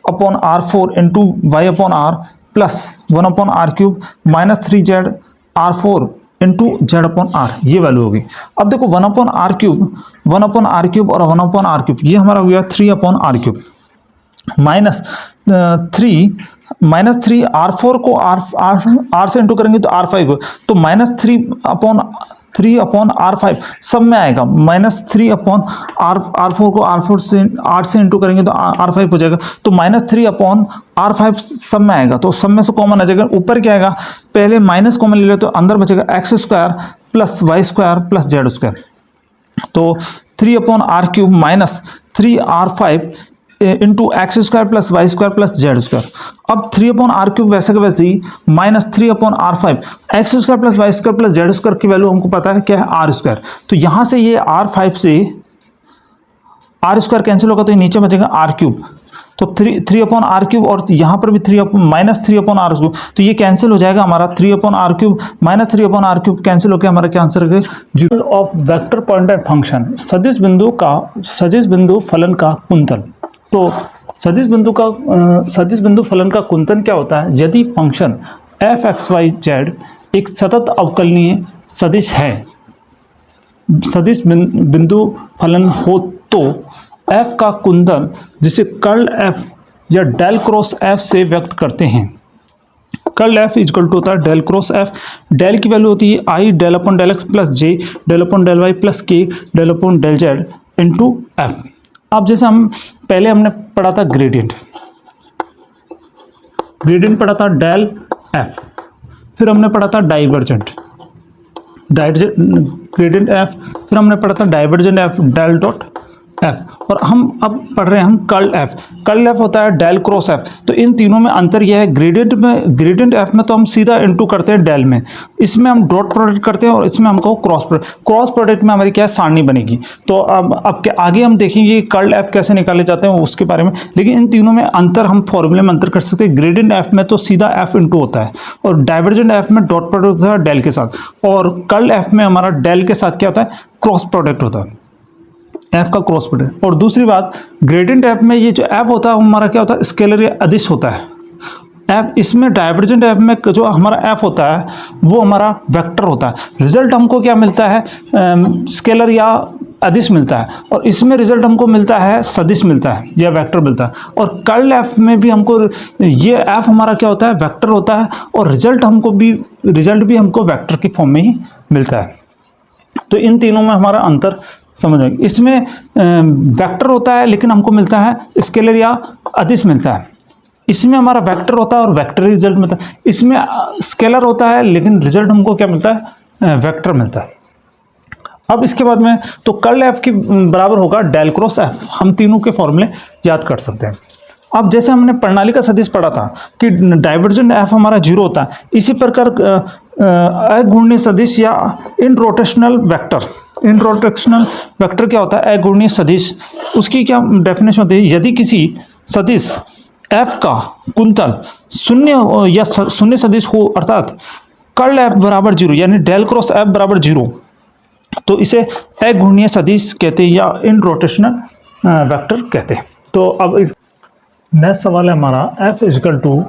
upon R4 into y upon are plus 1 upon are cube -3z R4 into z upon are, ये value होगी। अब देखो 1 upon are cube और 1 upon are cube, ये हमारा हो गया 3 upon are cube -3 -3 R4 को R से इंटू करेंगे तो R5 को, तो -3/R5 सब में आएगा। -3/R4 को R4 से 8 से इंटू करेंगे तो R5 हो जाएगा, तो -3/R5 सब में आएगा, तो सब में से कॉमन आ जाएगा। ऊपर क्या आएगा, पहले माइनस कॉमन ले लो तो अंदर बचेगा x² + y² + z², तो 3/R³ minus 3R5 into x² + y² + z²। अब 3/R³ वैसे का वैसे ही -3/R5 x² + y² + z² की वैल्यू हमको पता है क्या है, R²। तो यहाँ से ये R5 से R² कैंसिल होगा तो ये नीचे बचेगा R³, तो 3/R³ और यहाँ पर भी -3/R³, तो ये कैंसिल हो जाएगा हमारा 3/R³ -3/R³ कैंसिल होकर हमारा क्या आंसर है, zero of vector pointed function, सदिश बिंदु फलन का कुंतल। तो सदिश बिंदु फलन का कुंतन क्या होता है, यदि फंक्शन f(x, y, z) एक सतत अवकलनीय सदिश है, सदिश बिंदु फलन हो, तो f का कुंतल जिसे कर्ल f या डेल क्रॉस f से व्यक्त करते हैं। कर्ल f इक्वल टू होता है डेल क्रॉस f, डेल की वैल्यू होती है i del/del x + j del/del y + k del/del z into f। अब जैसे हमने पढ़ा था ग्रेडियंट पढ़ा था डेल f, फिर हमने पढ़ा था डाइवर्जेंट ग्रेडियंट f, फिर हमने पढ़ा था divergent f del dot f, और हम अब पढ़ रहे हैं हम कर्ल f होता है डेल क्रॉस f। तो इन तीनों में अंतर यह है, ग्रेडियंट f में तो हम सीधा इंटू करते हैं डेल में, इसमें हम डॉट प्रोडक्ट करते हैं और इसमें हमको क्रॉस प्रोडक्ट में हमारी क्या है, सारणी बनेगी। तो अब के आगे हम देखेंगे कर्ल f कैसे निकाले जाते हैं उसके बारे में, लेकिन इन तीनों में अंतर हम फॉर्मूले में अंतर कर सकते हैं। ग्रेडियंट f में तो सीधा f इंटू होता है, और डाइवर्जेंट f में डॉट प्रोडक्ट होता है डेल के साथ, और कर्ल f में हमारा डेल के साथ क्या होता है, क्रॉस प्रोडक्ट होता है, f का क्रॉस प्रोडक्ट। और दूसरी बात, ग्रेडियंट f में ये जो f होता है हमारा क्या होता है, स्केलर या अदिश होता है f। इसमें डाइवर्जेंट f में जो हमारा f होता है वो हमारा वेक्टर होता है। रिजल्ट हमको क्या मिलता है, स्केलर या अदिश मिलता है, और इसमें रिजल्ट हमको मिलता है सदिश मिलता है या वेक्टर मिलता है। और कर्ल f में भी हमको ये f हमारा क्या होता है, वेक्टर होता है, और रिजल्ट भी हमको वेक्टर की फॉर्म में ही मिलता है। तो इन तीनों में हमारा अंतर समझ में, इसमें वेक्टर होता है लेकिन हमको मिलता है स्केलर या अदिश मिलता है, इसमें हमारा वेक्टर होता है और वेक्टर रिजल्ट मिलता है, इसमें स्केलर होता है लेकिन रिजल्ट हमको क्या मिलता है, वेक्टर मिलता है। अब इसके बाद में तो कर्ल f की बराबर होगा डेल क्रॉस f, हम तीनों के फॉर्मूले याद कर सकते हैं। अब जैसे हमने प्रणाली का सदिश पढ़ा था कि डाइवर्जेंट f हमारा 0 होता है, इसी प्रकार अघूर्णीय सदिश या इनरोटेशनल वेक्टर क्या होता है, अघूर्णीय सदिश, उसकी क्या डेफिनेशन होती है, यदि किसी सदिश f का कुंतल शून्य या शून्य सदिश हो, अर्थात कर्ल f बराबर 0 यानी डेल क्रॉस f बराबर 0, तो इसे अघूर्णीय सदिश कहते हैं या इनरोटेशनल वेक्टर कहते हैं। तो अब इस नेक्स्ट सवाल है हमारा, f equal to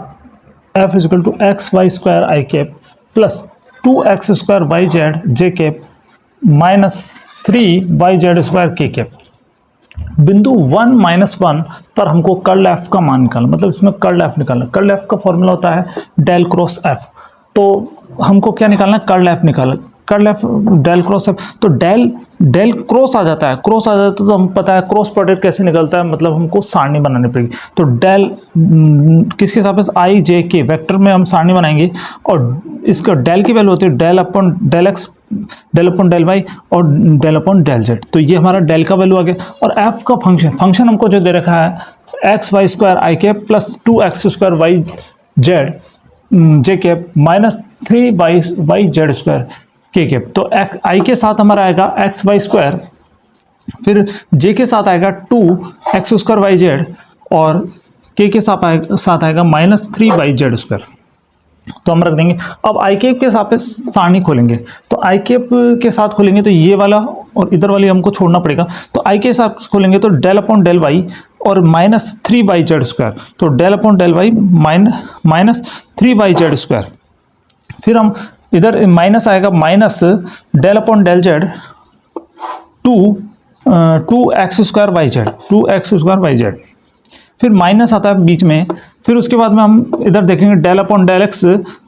xy² i cap plus 2x² yz j cap minus 3yz² k cap. बिंदु 1-1 पर हमको कर्ल f का मान निकालना, मतलब इसमें कर्ल f निकालना। कर्ल f का फॉर्मूला होता है डेल क्रॉस f, तो हमको क्या निकालना, कर्ल f निकालना, curl f del cross f, तो डेल क्रॉस आ जाता है, तो हम पता है क्रॉस प्रोडक्ट कैसे निकलता है, मतलब हमको सारणी बनानी पड़ेगी। तो डेल किसके सापेक्ष, i j k वेक्टर में हम सारणी बनाएंगे, और इसका डेल की वैल्यू होती है del upon del x del upon del y और डेल अपॉन डेल z। तो ये हमारा डेल का वैल्यू आ गया, और f का फंक्शन हमको जो दे रखा है xy² i cap plus 2x² yz j cap minus 3yz² k cap. तो i के साथ हमारा आएगा xy², फिर j के साथ आएगा 2x² yz, और k के साथ आएगा माइनस 3yz²। तो हम रख देंगे। अब आई कैप के साथ सारणी खोलेंगे, तो आई कैप के साथ खोलेंगे तो ये वाला और इधर वाली हमको छोड़ना पड़ेगा। तो आई के साथ खोलेंगे तो डेल अपॉन डेल वाई और माइनस 3yz², तो del upon del y minus 3yz²। फिर हम इधर माइनस आएगा, minus del upon del z 2x² yz 2x² yz। फिर माइनस आता है बीच में, फिर उसके बाद में हम इधर देखेंगे del upon del x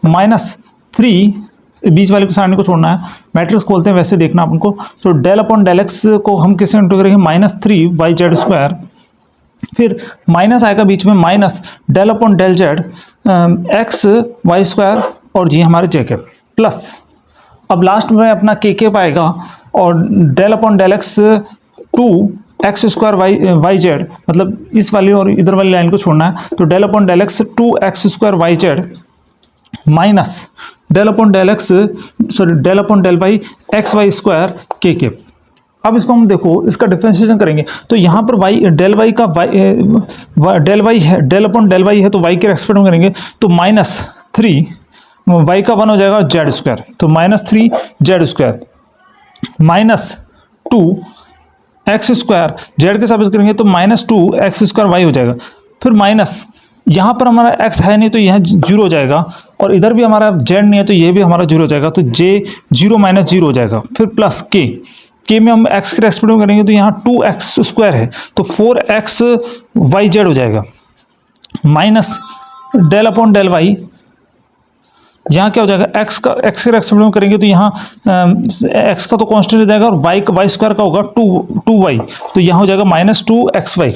minus 3, बीच वाले सारणी को छोड़ना है, मैट्रिक्स खोलते हैं वैसे देखना आपको। तो डेल अपॉन डेल एक्स को हम किससे इंटू करेंगे, -3 वाई जेड स्क्वायर, फिर माइनस आएगा बीच में minus del upon del Z x Y square और जी हमारे जे के प्लस, अब लास्ट में अपना के पाएगा और del upon del x 2x square Y z, मतलब इस वाली और इधर वाली लाइन को छोड़ना है। तो del upon del x 2x square Y Z minus del upon del x del upon del Y x Y square के। अब इसको हम देखो इसका डिफरेंशिएशन करेंगे तो यहाँ पर वाई डेल वाई का डेल वाई है, डेल अपॉन डेल वाई है तो वाई के रेस्पेक्ट में करेंगे तो -3 वाई का 1 हो जाएगा जेड स्क्वायर, तो -3 Z square minus 2 x square Z के साथ करेंगे तो -2 एक्स स्क्वायर वाई हो जाएगा, फिर माइनस यहाँ पर हमारा x है नहीं तो यहाँ 0 हो जाएगा और इधर भी हमारा z नहीं है तो ये भी हमारा 0 हो जाएगा, तो j 0 - 0 हो जाएगा, फिर प्लस k में हम x के रेस्पेक्ट में करेंगे तो यहाँ 2x स्क्वायर है तो 4x वाई जेड हो जाएगा, minus del upon del y, यहाँ क्या हो जाएगा x के रेस्पेक्ट में करेंगे तो यहाँ x का तो कांस्टेंट हो जाएगा और वाई स्क्वायर का होगा 2y, तो यहाँ हो जाएगा -2xy।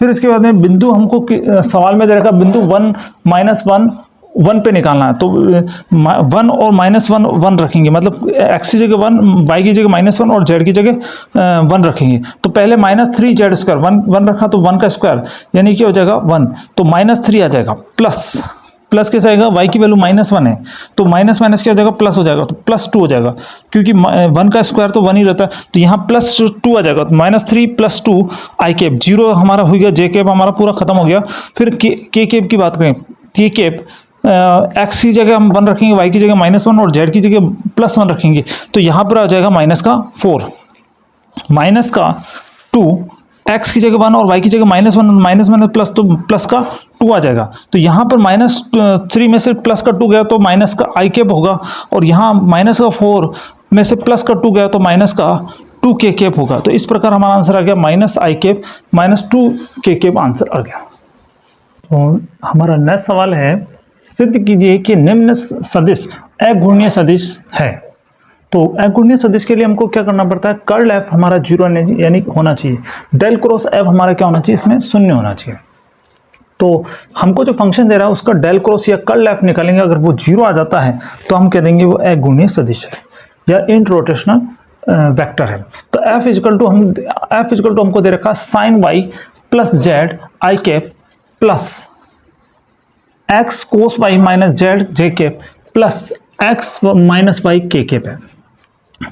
फिर इसके बाद में बिंदु हमको सवाल में दे रखा बिंदु 1 -1 1 पे निकालना है, तो 1 और -1 1 रखेंगे, मतलब x की जगह 1 y की जगह -1 और z की जगह 1 रखेंगे। तो पहले -3 जेड स्क्वायर 1 रखा तो 1 का स्क्वायर यानी कि हो जाएगा 1, तो -3 आ जाएगा, प्लस कैसे आएगा, y की वैल्यू -1 है तो माइनस क्या हो जाएगा, प्लस हो जाएगा, तो +2 हो जाएगा क्योंकि 1 का स्क्वायर तो 1 ही रहता है, तो यहाँ +2 आ जाएगा, तो -3 + 2 आई कैप 0 हमारा हो गया, जे कैप हमारा पूरा खत्म हो गया। फिर के कैप की बात करें, के कैप x की जगह हम 1 रखेंगे, y की जगह -1 और z की जगह +1 रखेंगे, तो यहाँ पर आ जाएगा -4 -2 x की जगह 1 और y की जगह -1 माइनस प्लस तो प्लस का 2 आ जाएगा, तो यहाँ पर -3 में से प्लस का 2 गया तो माइनस का आई कैप होगा और यहाँ -4 में से प्लस का 2 गया तो माइनस का 2 के कैप होगा। तो इस प्रकार हमारा आंसर आ गया -i cap -2 K cap answer आ गया। तो हमारा नेक्स्ट सवाल है, सिद्ध कीजिए कि निम्न सदिश अघूर्णीय सदिश है। तो अघूर्णीय सदिश के लिए हमको क्या करना पड़ता है, कर्ल एफ हमारा 0 यानी होना चाहिए, डेल क्रॉस एफ हमारा क्या होना चाहिए, इसमें 0 होना चाहिए। तो हमको जो फंक्शन दे रहा है उसका डेल क्रॉस या कर्ल एफ निकालेंगे, अगर वो 0 आ जाता है तो हम कह देंगे वो अघूर्णीय सदिश है या इंट रोटेशनल वेक्टर है। तो एफ इजकल टू हमको दे रखा sine Y plus z i cap plus x cos Y minus z J cap plus x minus y k cap है।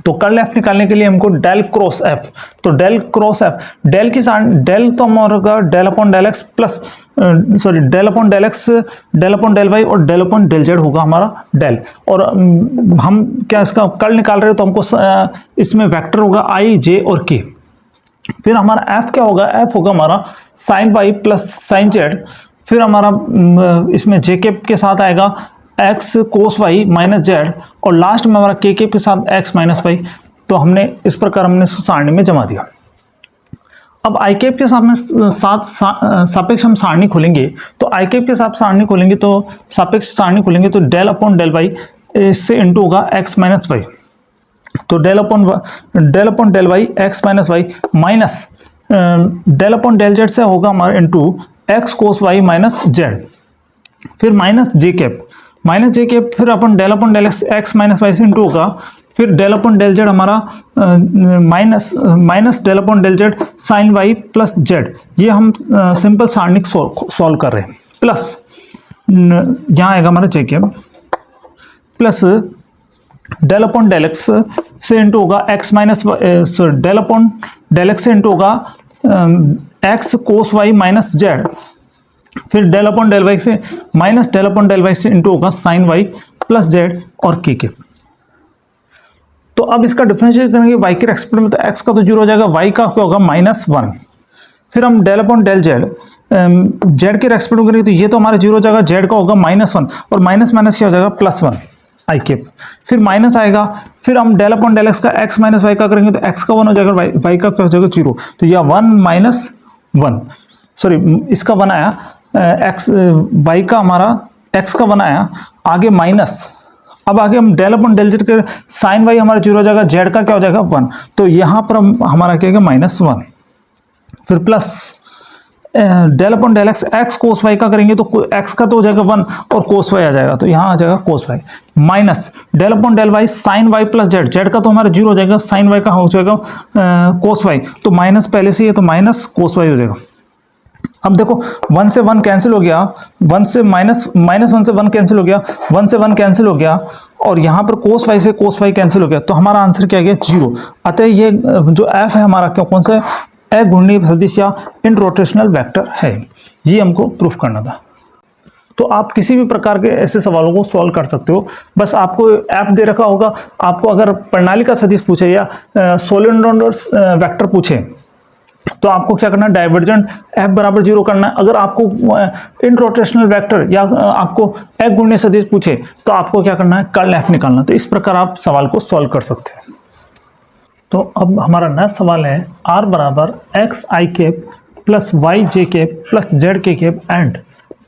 तो कर्ल एफ निकालने के लिए हमको डेल क्रॉस एफ, तो डेल क्रॉस एफ डेल की डेल तो हमारा del upon del x plus del upon del x del upon del Y और डेल अपॉन डेल जेड होगा हमारा डेल, और हम क्या इसका कर्ल निकाल रहे हो तो हमको इसमें वेक्टर होगा आई जे और के। फिर हमारा एफ क्या होगा, एफ होगा हमारा sine Y plus sine z, फिर हमारा इसमें जे के के साथ आएगा x cos Y minus z और लास्ट में हमारा के के साथ एक्स माइनस वाई। तो हमने इस प्रकार हमने सारणी में जमा दिया। अब आई कैप के साथ में सापेक्ष हम सारणी खोलेंगे, तो आई कैप के साथ सारणी खोलेंगे तो सापेक्ष सारणी खोलेंगे तो डेल अपॉन डेल वाई इससे इंटू होगा एक्स माइनस वाई, तो del upon del Y X minus Y minus del upon del Z से होगा हमारा into X cos Y minus Z, फिर माइनस जे कैप फिर अपन del upon del x minus Y से into होगा, फिर डेल अपॉन डेल जेड हमारा minus del upon del Z sine Y plus Z. ये हम सिंपल सारणी सॉल्व कर रहे हैं, प्लस यहाँ आएगा हमारा J cap plus del upon del X से इंटू होगा X minus del upon del X से इंटू होगा X cos Y minus Z, फिर डेल अपॉन डेल वाई से minus del upon del Y से इंटू होगा साइन वाई प्लस जेड और K. तो अब इसका डिफरेंशिएट करेंगे y के रेस्पेक्ट में, तो x का तो 0 हो जाएगा, y का क्या होगा -1, फिर हम del upon del z z के रेस्पेक्ट में करेंगे तो ये तो हमारा 0 हो जाएगा, जेड का होगा -1 और माइनस माइनस क्या हो जाएगा +1 आई कैप, फिर माइनस आएगा, फिर हम डेल अपॉन डेल एक्स का x माइनस वाई का करेंगे तो x का 1 हो जाएगा, y का क्या हो जाएगा 0, तो यह 1 - 1 सॉरी इसका बनाया एक्स वाई का हमारा एक्स का बनाया, आगे माइनस, अब आगे हम डेल अपॉन डेल जेड के साइन वाई हमारा 0 हो जाएगा, जेड का क्या हो जाएगा 1, तो यहाँ पर हमारा क्या होगा -1, फिर plus del upon del x, X cos Y का करेंगे तो एक्स का तो हो जाएगा 1 और कोस वाई आ जाएगा, तो यहाँ आ जाएगा cos Y, minus del upon del Y sine Y plus Z, Z का तो हमारा 0 हो जाएगा, साइन वाई का हो जाएगा कोस वाई, तो माइनस पहले से ही है तो माइनस कोस वाई हो जाएगा। अब देखो 1 से 1 कैंसिल हो गया, 1 से माइनस 1 से 1 कैंसिल हो गया, 1 से 1 कैंसिल हो गया, और यहाँ पर कोस वाई से कोस वाई कैंसिल हो गया, तो हमारा आंसर क्या गया 0। अतः ये जो एफ है हमारा क्या कौन सा अघूर्णनीय सदिश या इन रोटेशनल वेक्टर है, ये हमको प्रूफ करना था। तो आप किसी भी प्रकार के ऐसे सवालों को सॉल्व कर सकते हो, बस आपको ऐप दे रखा होगा, आपको अगर प्रणाली का सदिश पूछे या सोलेनोइड वेक्टर पूछे तो आपको क्या करना है, डाइवर्जेंट एफ बराबर 0 करना है। अगर आपको इन रोटेशनल वेक्टर या आपको अघूर्णनीय सदिश पूछे तो आपको क्या करना है, कर्ल एफ निकालना। तो इस प्रकार आप सवाल को सॉल्व कर सकते हैं। तो अब हमारा नेक्स्ट सवाल है आर बराबर एक्स आई कैप प्लस वाई जे कैप प्लस जेड के कैप एंड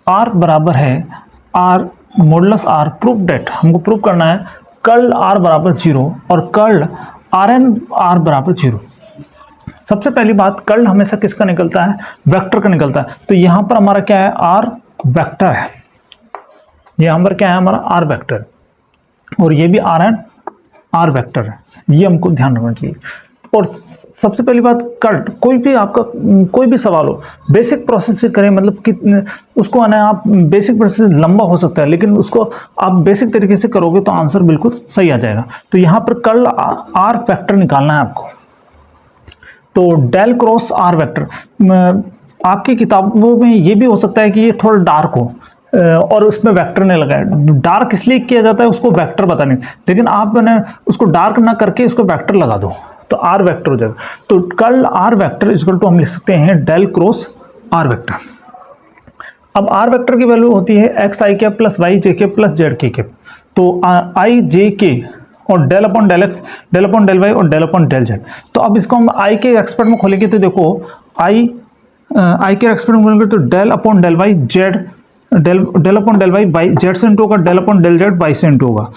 आर बराबर है r modulus r, proof that, हमको प्रूफ करना है कर्ल आर बराबर 0 और कर्ल आर एन आर बराबर 0। सबसे पहली बात, कर्ल हमेशा किसका निकलता है, वेक्टर का निकलता है। तो यहाँ पर हमारा क्या है, आर वेक्टर है, यहाँ पर क्या है हमारा आर वेक्टर, और ये भी आर एन आर वेक्टर है, ये हमको ध्यान रखना चाहिए। और सबसे पहली बात, कर्ल कोई भी आपका कोई भी सवाल हो बेसिक प्रोसेस से करें, मतलब कि उसको आना आप बेसिक प्रोसेस लंबा हो सकता है, लेकिन उसको आप बेसिक तरीके से करोगे तो आंसर बिल्कुल सही आ जाएगा। तो यहाँ पर कर्ल आर वेक्टर निकालना है आपको। तो डेल क्रॉस आर वेक्टर, आपकी किताबों में ये भी हो सकता है कि ये थोड़ा डार्क हो और उसमें वेक्टर नहीं लगा है। डार्क इसलिए किया जाता है उसको वेक्टर बताने, लेकिन आप ने उसको डार्क ना करके इसको वेक्टर लगा दो तो आर वेक्टर हो जाएगा। तो curl r vector equal to हम लिख सकते हैं डेल क्रॉस आर वेक्टर। अब आर वेक्टर की वैल्यू होती है एक्स आई कैप प्लस वाई जे कैप प्लस जेड के कैप। तो आई जे के और del upon del x, del upon del Y और डेल अपॉन डेल जेड। तो अब इसको हम आई के एक्सपेक्ट में खोलेंगे तो देखो आई के एक्सपेक्ट में खोलेंगे तो del upon del Y Z, del upon del Y Y Z से इंटू होगा, del upon del Z Y से इंटू होगा,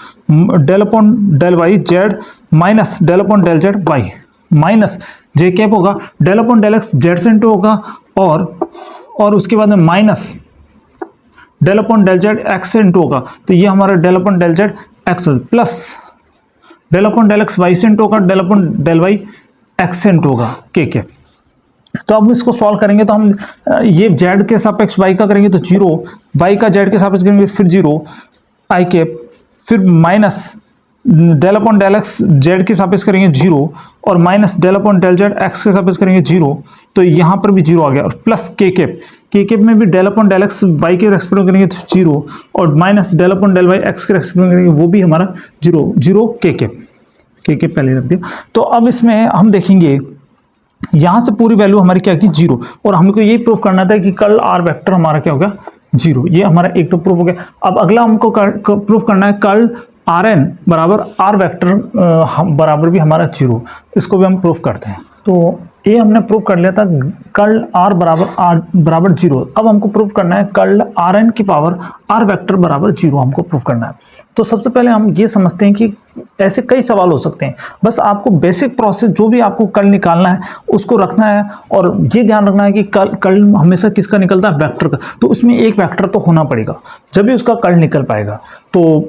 del upon del Y Z minus del upon del Z Y minus J cap होगा, del upon del x Z से into होगा, और उसके बाद में minus del upon del Z X से इंटू होगा। तो ये हमारा del upon del Z x plus del upon del x y से इंटू होगा, del upon del Y x से इंटू होगा के कैप। तो अब इसको सॉल्व करेंगे तो हम ये जेड के सापेक्ष वाई का करेंगे तो 0, वाई का जेड के सापेक्ष करेंगे फिर 0 आई कैप, फिर minus del upon del x z के सापेक्ष करेंगे 0 और minus del upon del Z x के सापेक्ष करेंगे 0, तो यहाँ पर भी 0 आ गया, और प्लस के कैप में भी del upon del x y के रेस्पेक्ट में करेंगे तो 0 और minus del upon del Y x के रेस्पेक्ट में करेंगे वो भी हमारा 0 के कैप पहले रख दिया। तो अब इसमें हम देखेंगे यहाँ से पूरी वैल्यु हमारी क्या की 0, और हमको ये प्रूफ करना था कि कर्ल आर वेक्टर हमारा क्या होगा 0। ये हमारा एक तो प्रूफ हो गया। अब अगला हमको प्रूफ करना है कर्ल आर एन बराबर आर वेक्टर बराबर भी हमारा 0, इसको भी हम प्रूफ करते हैं। तो ये हमने प्रूफ कर लिया था कर्ल आर बराबर 0। अब हमको प्रूफ करना है कर्ल आर एन की पावर आर वेक्टर बराबर 0 हमको प्रूफ करना है। तो सबसे पहले हम ये समझते हैं कि ऐसे कई सवाल हो सकते हैं, बस आपको बेसिक प्रोसेस जो भी आपको कर्ल निकालना है उसको रखना है, और ये ध्यान रखना है कि कर्ल हमेशा किसका निकलता है, वेक्टर का। तो उसमें एक वेक्टर तो होना पड़ेगा जब भी उसका कर्ल निकल पाएगा। तो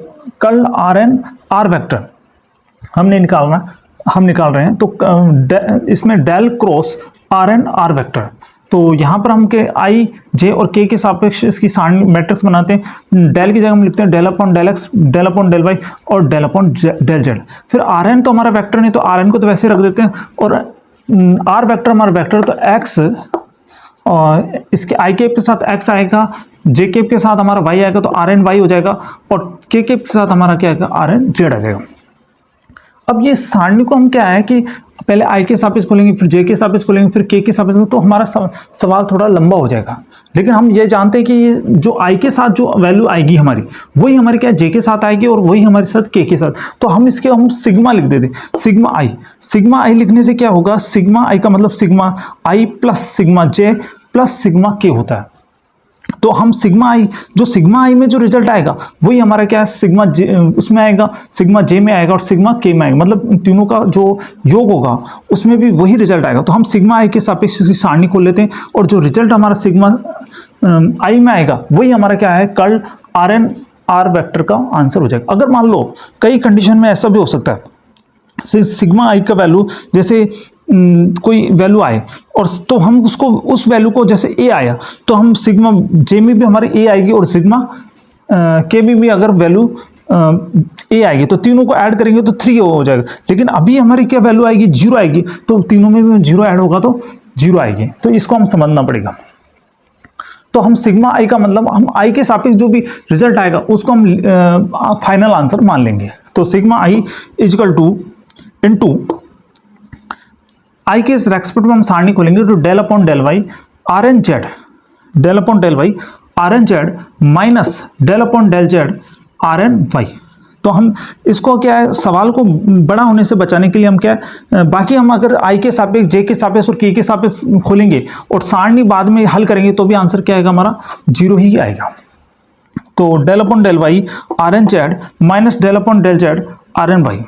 curl r n r vector हम निकाल रहे हैं। तो इसमें del cross r n r vector, तो यहाँ पर हम के आई जे और के सापेक्ष इसकी सारणी मैट्रिक्स बनाते हैं। डेल की जगह हम लिखते हैं del upon del x, del upon del Y और डेल अपॉन डेल जेड। फिर आर एन तो हमारा वेक्टर नहीं, तो आर एन को तो वैसे रख देते हैं, और आर वेक्टर हमारा वेक्टर तो एक्स, और इसके आई कैप के साथ एक्स आएगा, जे कैप के साथ हमारा वाई आएगा तो आर एन वाई हो जाएगा, और के कैप के साथ हमारा क्या आएगा, आर एन जेड आ जाएगा। अब ये सारणी को हम क्या है कि पहले आई के सापेक्ष खोलेंगे, फिर जे के सापेक्ष खोलेंगे, फिर के सापेक्ष, तो हमारा सवाल थोड़ा लंबा हो जाएगा। लेकिन हम ये जानते हैं कि ये जो आई के साथ जो वैल्यू आएगी हमारी, वही हमारी क्या जे के साथ आएगी और वही हमारे साथ के साथ। तो हम इसके हम सिग्मा लिख देते, सिग्मा आई लिखने से क्या होगा, सिग्मा आई का मतलब सिग्मा आई प्लस सिग्मा जे प्लस सिग्मा के होता है। तो हम सिग्मा आई, जो सिग्मा आई में जो रिजल्ट आएगा वही हमारा क्या है, सिग्मा जे उसमें आएगा, सिग्मा जे में आएगा और सिग्मा के में आएगा, मतलब तीनों का जो योग होगा उसमें भी वही रिजल्ट आएगा। तो हम सिग्मा आई के सापेक्ष इसकी सारणी खोल लेते हैं और जो रिजल्ट हमारा सिग्मा आई में आएगा वही हमारा क्या है, curl r n r vector का आंसर हो जाएगा। अगर मान लो कई कंडीशन में ऐसा भी हो सकता है, सिग्मा आई का वैल्यू जैसे कोई वैल्यू आए और तो हम उसको उस वैल्यू को जैसे ए आया तो हम सिग्मा जे में भी हमारे ए आएगी और सिग्मा के में भी अगर वैल्यू ए आएगी तो तीनों को ऐड करेंगे तो 3 हो जाएगा। लेकिन अभी हमारी क्या वैल्यू आएगी, 0 आएगी, तो तीनों में भी 0 ऐड होगा तो 0 आएगी। तो इसको हम समझना पड़ेगा। तो हम सिग्मा आई का मतलब हम आई के सापेक्ष जो भी रिजल्ट आएगा उसको हम फाइनल आंसर मान लेंगे। तो sigma i equal to into i के रेस्पेक्ट में हम सारणी खोलेंगे तो del upon del y r n z, del upon del y r n z minus del upon del z r n y. तो हम इसको क्या है, सवाल को बड़ा होने से बचाने के लिए हम क्या है, बाकी हम अगर आई के सापेक्ष, जे के सापेक्ष और के सापेक्ष खोलेंगे और सारणी बाद में हल करेंगे तो भी आंसर क्या आएगा, हमारा 0 ही आएगा। तो del upon del y r n z minus del upon del z r n y.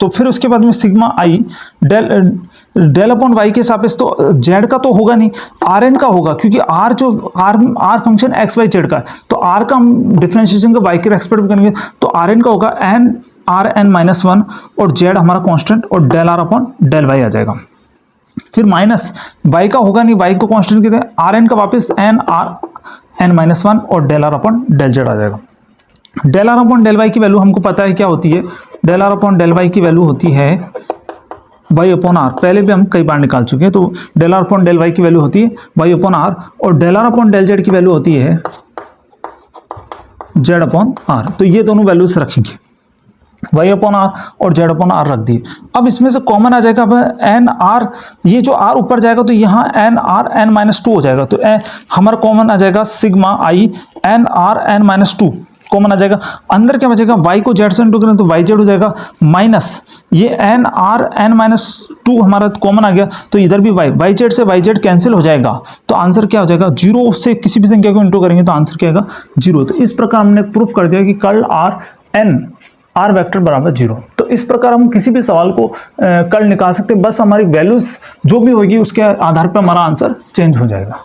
तो फिर उसके बाद में sigma i del upon y के सापेक्ष तो जेड का तो होगा नहीं, आर एन का होगा, क्योंकि आर जो r function x Y z का है, तो आर का हम डिफरेंशिएशन का वाई के रेस्पेक्ट में करेंगे तो आर एन का होगा एन आर एन माइनस 1 और जेड हमारा कांस्टेंट और del are upon del Y आ जाएगा। फिर माइनस वाई का होगा नहीं, वाई को कांस्टेंट कहते हैं, आर एन का वापस एन आर एन माइनस 1 और del are upon del Z आ जाएगा। Del are upon del Y की वैल्यू हमको पता है क्या होती है, del are upon del Y की वैल्यू होती है वाई अपॉन आर, पहले भी हम कई बार निकाल चुके हैं। तो del are upon del Y की वैल्यू होती है वाई अपॉन आर और del are upon del Z की वैल्यू होती है जेड अपॉन आर। तो ये दोनों वैल्यूज रखेंगे, वाई अपॉन आर और जेड अपॉन आर रख दिए। अब इसमें से कॉमन आ जाएगा, अब एन आर, ये जो आर ऊपर जाएगा तो यहाँ एन आर एन माइनस 2 हो जाएगा, तो हमारा कॉमन आ जाएगा sigma I N R N minus 2 common आ जाएगा। अंदर क्या बचेगा, y को z से इंटू करें तो y जेड हो जाएगा माइनस ये एन आर एन माइनस 2 हमारा कॉमन आ गया, तो इधर भी y जेड से y जेड कैंसिल हो जाएगा, तो आंसर क्या हो जाएगा, 0 से किसी भी संख्या को इंटू करेंगे तो आंसर क्या आएगा 0। तो इस प्रकार हमने प्रूफ कर दिया कि curl r n r vector बराबर 0। तो इस प्रकार हम किसी भी सवाल को कर्ल निकाल सकते हैं, बस हमारी वैल्यूज जो भी होगी उसके आधार पर हमारा आंसर चेंज हो जाएगा।